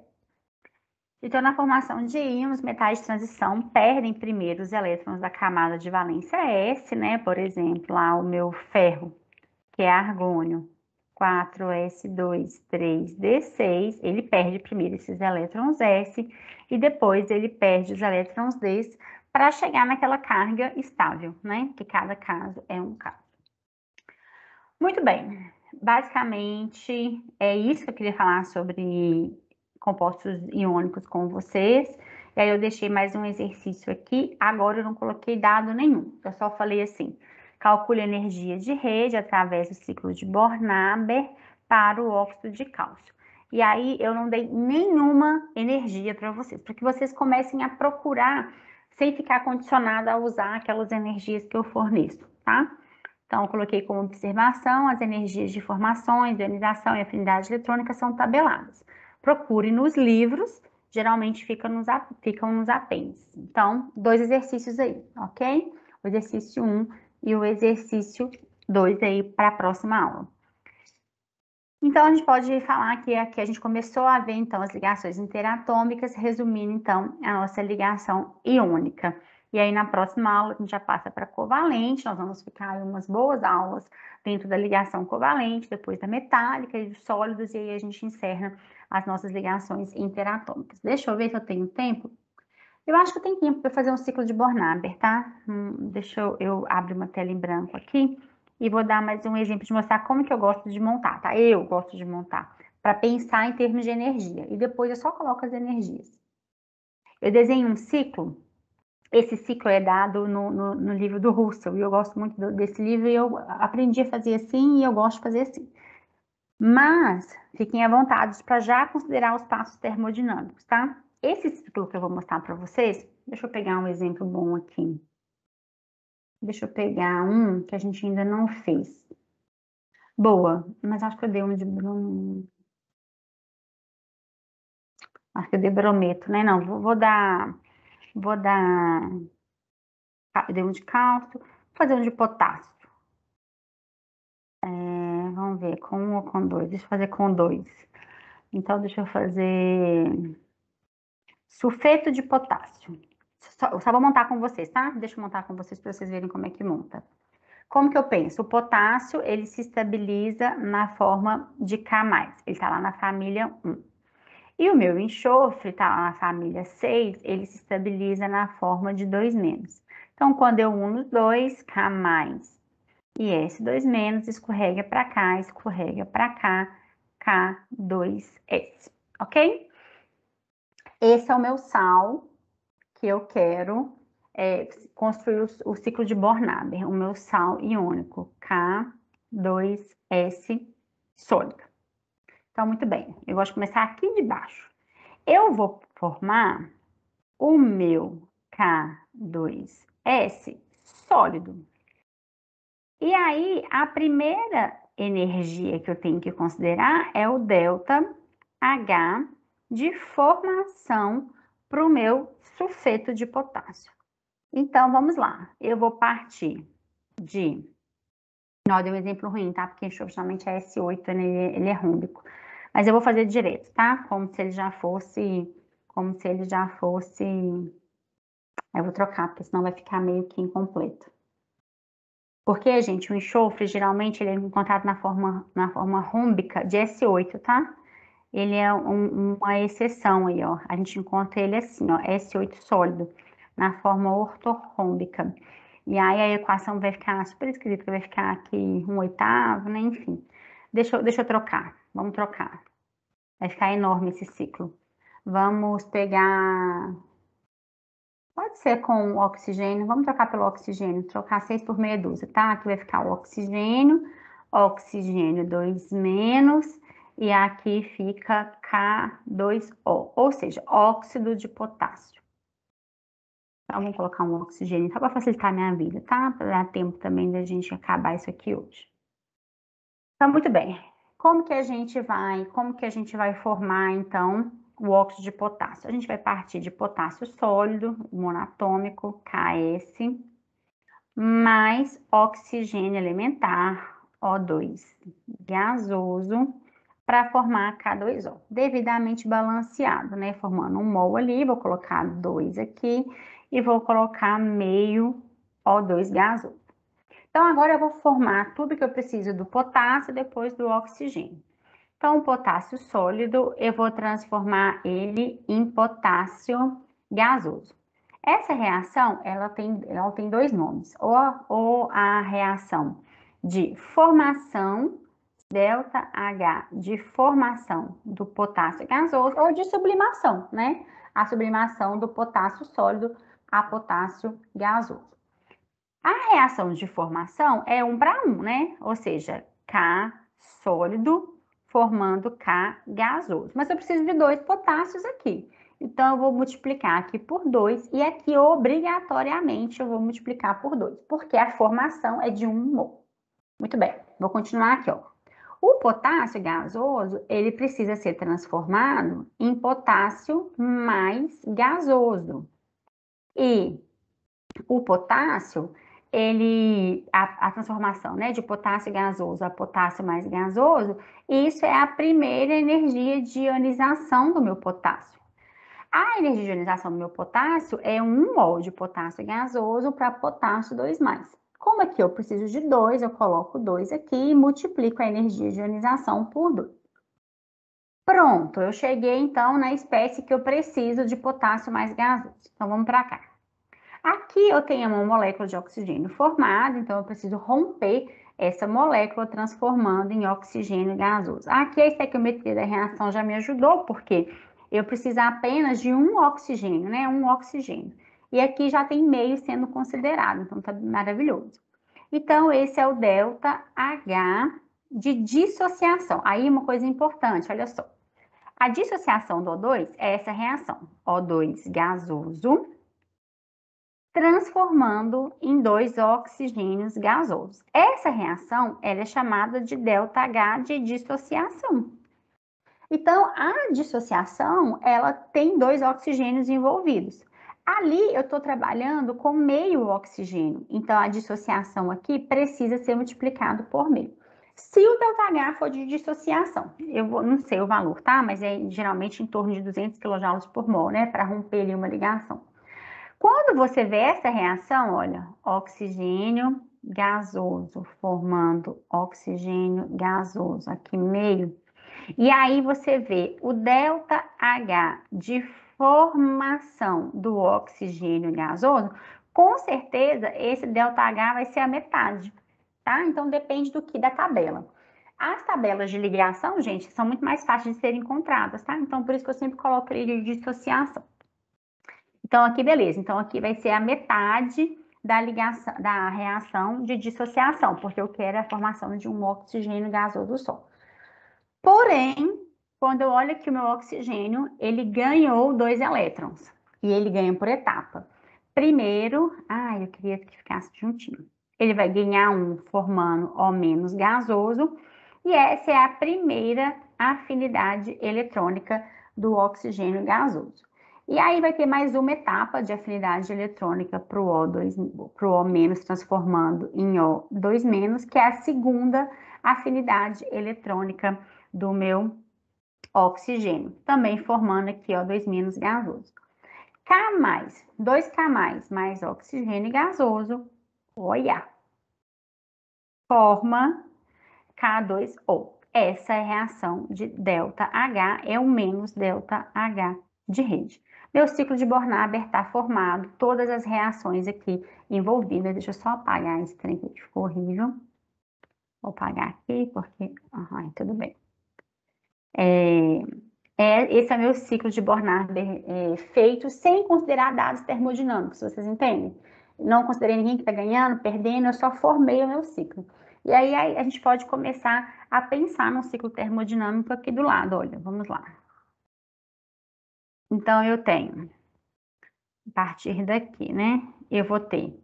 Então, na formação de íons, metais de transição perdem primeiro os elétrons da camada de valência S, né? Por exemplo, lá o meu ferro, que é argônio, 4s2, 3d6, ele perde primeiro esses elétrons S e depois ele perde os elétrons D para chegar naquela carga estável, né? Que cada caso é um caso. Muito bem, basicamente é isso que eu queria falar sobre compostos iônicos com vocês. E aí eu deixei mais um exercício aqui, agora eu não coloquei dado nenhum, eu só falei assim, calcule a energia de rede através do ciclo de Born-Haber para o óxido de cálcio. E aí eu não dei nenhuma energia para vocês, para que vocês comecem a procurar sem ficar condicionada a usar aquelas energias que eu forneço, tá? Então, eu coloquei como observação as energias de formações, ionização e afinidade eletrônica são tabeladas. Procure nos livros, geralmente ficam nos apêndices. Então, 2 exercícios aí, ok? O exercício 1 e o exercício 2 aí para a próxima aula. Então, a gente pode falar que aqui a gente começou a ver, então, as ligações interatômicas, resumindo, então, a nossa ligação iônica. E aí, na próxima aula, a gente já passa para covalente, nós vamos ficar aí umas boas aulas dentro da ligação covalente, depois da metálica e dos sólidos, e aí a gente encerra as nossas ligações interatômicas. Deixa eu ver se eu tenho tempo. Eu acho que eu tenho tempo para fazer um ciclo de Bornader, tá? Deixa eu abrir uma tela em branco aqui e vou dar mais um exemplo de mostrar como que eu gosto de montar, tá? Eu gosto de montar, para pensar em termos de energia. E depois eu só coloco as energias. Eu desenho um ciclo. Esse ciclo é dado no livro do Russell, e eu gosto muito desse livro, e eu aprendi a fazer assim, e eu gosto de fazer assim. Mas, fiquem à vontade para já considerar os passos termodinâmicos, tá? Esse ciclo que eu vou mostrar para vocês, deixa eu pegar um exemplo bom aqui. Deixa eu pegar um que a gente ainda não fez. Boa, mas acho que eu dei um de acho que eu dei brometo, né? Não, vou dar eu dei um de cálcio, vou fazer um de potássio. Vamos ver, com um ou com dois? Deixa eu fazer com dois. Então, deixa eu fazer sulfeto de potássio. Só vou montar com vocês, tá? Deixa eu montar com vocês para vocês verem como é que monta. Como que eu penso? O potássio, ele se estabiliza na forma de K+. Ele está lá na família 1. E o meu enxofre está lá na família 6, ele se estabiliza na forma de 2-. Então, quando eu uno os dois, K+, e S2-, escorrega para cá, K2S, ok? Esse é o meu sal que eu quero construir o ciclo de Bornader, o meu sal iônico, K2S sólido. Então, muito bem, eu gosto de começar aqui de baixo. Eu vou formar o meu K2S sólido. E aí, a primeira energia que eu tenho que considerar é o ΔH de formação para o meu sulfeto de potássio. Então, vamos lá. Eu vou partir de... Não, dei um exemplo ruim, tá? Porque geralmente é S8, ele é rúmbico. Mas eu vou fazer direito, tá? Como se ele já fosse... Eu vou trocar, porque senão vai ficar meio que incompleto. Porque, gente, o enxofre, geralmente, ele é encontrado na forma rômbica de S8, tá? Ele é uma exceção aí, ó. A gente encontra ele assim, ó, S8 sólido, na forma ortorrômbica. E aí a equação vai ficar super esquisita, vai ficar aqui 1/8, né? Enfim. Deixa eu trocar. Vamos trocar. Vai ficar enorme esse ciclo. Vamos pegar... Pode ser com o oxigênio. Vamos trocar pelo oxigênio. Trocar 6 por meia dúzia, tá? Aqui vai ficar o oxigênio 2-, e aqui fica K2O, ou seja, óxido de potássio. Então, vamos colocar um oxigênio só para facilitar a minha vida, tá? Para dar tempo também da gente acabar isso aqui hoje. Então, muito bem. Como que a gente vai formar, então, o óxido de potássio? A gente vai partir de potássio sólido, monatômico, Ks, mais oxigênio elementar, O2 gasoso, para formar K2O, devidamente balanceado, né? Formando um mol ali, vou colocar 2 aqui e vou colocar meio O2 gasoso. Então, agora eu vou formar tudo que eu preciso do potássio depois do oxigênio. Então, o potássio sólido, eu vou transformar ele em potássio gasoso. Essa reação, ela tem dois nomes, ou a reação de formação, ΔH, de formação do potássio gasoso, ou de sublimação, né? A sublimação do potássio sólido a potássio gasoso. A reação de formação é 1 para 1, né? Ou seja, K sólido formando K gasoso. Mas eu preciso de 2 potássios aqui. Então, eu vou multiplicar aqui por 2 e aqui, obrigatoriamente, eu vou multiplicar por 2, porque a formação é de 1 mol. Muito bem, vou continuar aqui, ó. O potássio gasoso, ele precisa ser transformado em potássio mais gasoso. E o potássio, a transformação, né, de potássio gasoso a potássio mais gasoso, isso é a primeira energia de ionização do meu potássio. A energia de ionização do meu potássio é 1 mol de potássio gasoso para potássio 2+. Como aqui eu preciso de 2, eu coloco 2 aqui e multiplico a energia de ionização por 2. Pronto, eu cheguei então na espécie que eu preciso de potássio mais gasoso. Então vamos para cá. Aqui eu tenho uma molécula de oxigênio formada, então eu preciso romper essa molécula transformando em oxigênio gasoso. Aqui a estequiometria da reação já me ajudou, porque eu preciso apenas de um oxigênio, né? Um oxigênio. E aqui já tem meio sendo considerado, então tá maravilhoso. Então, esse é o ΔH de dissociação. Aí uma coisa importante, olha só. A dissociação do O2 é essa reação, O2 gasoso, transformando em 2 oxigênios gasosos. Essa reação ela é chamada de ΔH de dissociação. Então, a dissociação, ela tem 2 oxigênios envolvidos. Ali, eu estou trabalhando com meio oxigênio. Então, a dissociação aqui precisa ser multiplicado por meio. Se o ΔH for de dissociação, não sei o valor, tá? Mas é geralmente em torno de 200 kJ por mol, né? Para romper ali uma ligação. Quando você vê essa reação, olha, oxigênio gasoso, formando oxigênio gasoso, aqui meio. E aí você vê o ΔH de formação do oxigênio gasoso, com certeza esse ΔH vai ser a metade, tá? Então depende do que da tabela. As tabelas de ligação, gente, são muito mais fáceis de serem encontradas, tá? Então por isso que eu sempre coloco ele de dissociação. Então aqui beleza, então aqui vai ser a metade da ligação, da reação de dissociação, porque eu quero a formação de um oxigênio gasoso só. Porém, quando eu olho aqui o meu oxigênio, ele ganhou 2 elétrons. E ele ganha por etapa. Primeiro, eu queria que ficasse juntinho. Ele vai ganhar um formando O- gasoso. E essa é a primeira afinidade eletrônica do oxigênio gasoso. E aí vai ter mais uma etapa de afinidade eletrônica para o O2, para o O- transformando em O2-, que é a segunda afinidade eletrônica do meu oxigênio, também formando aqui O2- gasoso. K+, 2K+, mais oxigênio gasoso, olha, forma K2O. Essa é a reação de ΔH, é o menos ΔH de rede. Meu ciclo de Born-Haber está formado, todas as reações aqui envolvidas. Deixa eu só apagar esse trem aqui que ficou horrível. Vou apagar aqui, porque... tudo bem. Esse é meu ciclo de Born-Haber feito sem considerar dados termodinâmicos, vocês entendem? Não considerei ninguém que está ganhando, perdendo, eu só formei o meu ciclo. E aí a gente pode começar a pensar no ciclo termodinâmico aqui do lado, olha, vamos lá. Então, eu tenho, a partir daqui, né, eu vou ter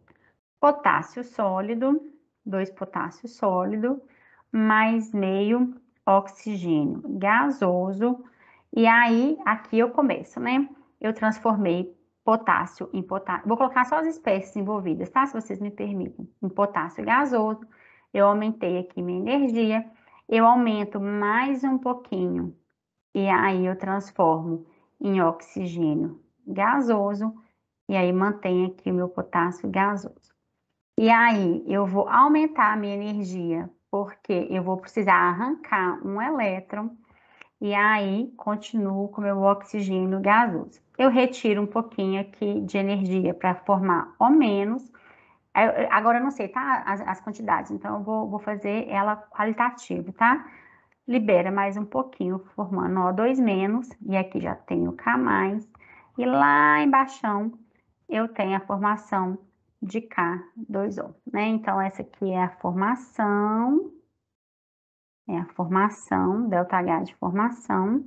potássio sólido, 2 potássio sólido, mais meio oxigênio gasoso. E aí, aqui eu começo, né? Eu transformei potássio em potássio. Vou colocar só as espécies envolvidas, tá? Se vocês me permitem. Em potássio gasoso. Eu aumentei aqui minha energia. Eu aumento mais um pouquinho. E aí, eu transformo em oxigênio gasoso. E aí, mantenho aqui o meu potássio gasoso. E aí, eu vou aumentar a minha energia, porque eu vou precisar arrancar um elétron. E aí, continuo com o meu oxigênio gasoso. Eu retiro um pouquinho aqui de energia para formar O-. Agora, eu não sei, tá? As quantidades, então eu vou fazer ela qualitativo, tá? Libera mais um pouquinho, formando O2-, e aqui já tenho K+, e lá embaixo eu tenho a formação de K2O, né? Então, essa aqui é a formação, ΔH de formação,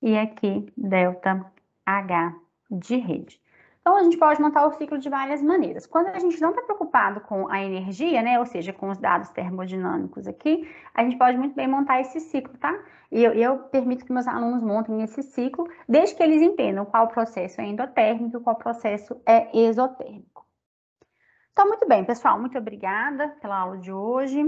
e aqui ΔH de rede. Então, a gente pode montar o ciclo de várias maneiras. Quando a gente não está preocupado com a energia, né, ou seja, com os dados termodinâmicos aqui, a gente pode muito bem montar esse ciclo, tá? E eu permito que meus alunos montem esse ciclo, desde que eles entendam qual processo é endotérmico e qual processo é exotérmico. Então, muito bem, pessoal, muito obrigada pela aula de hoje.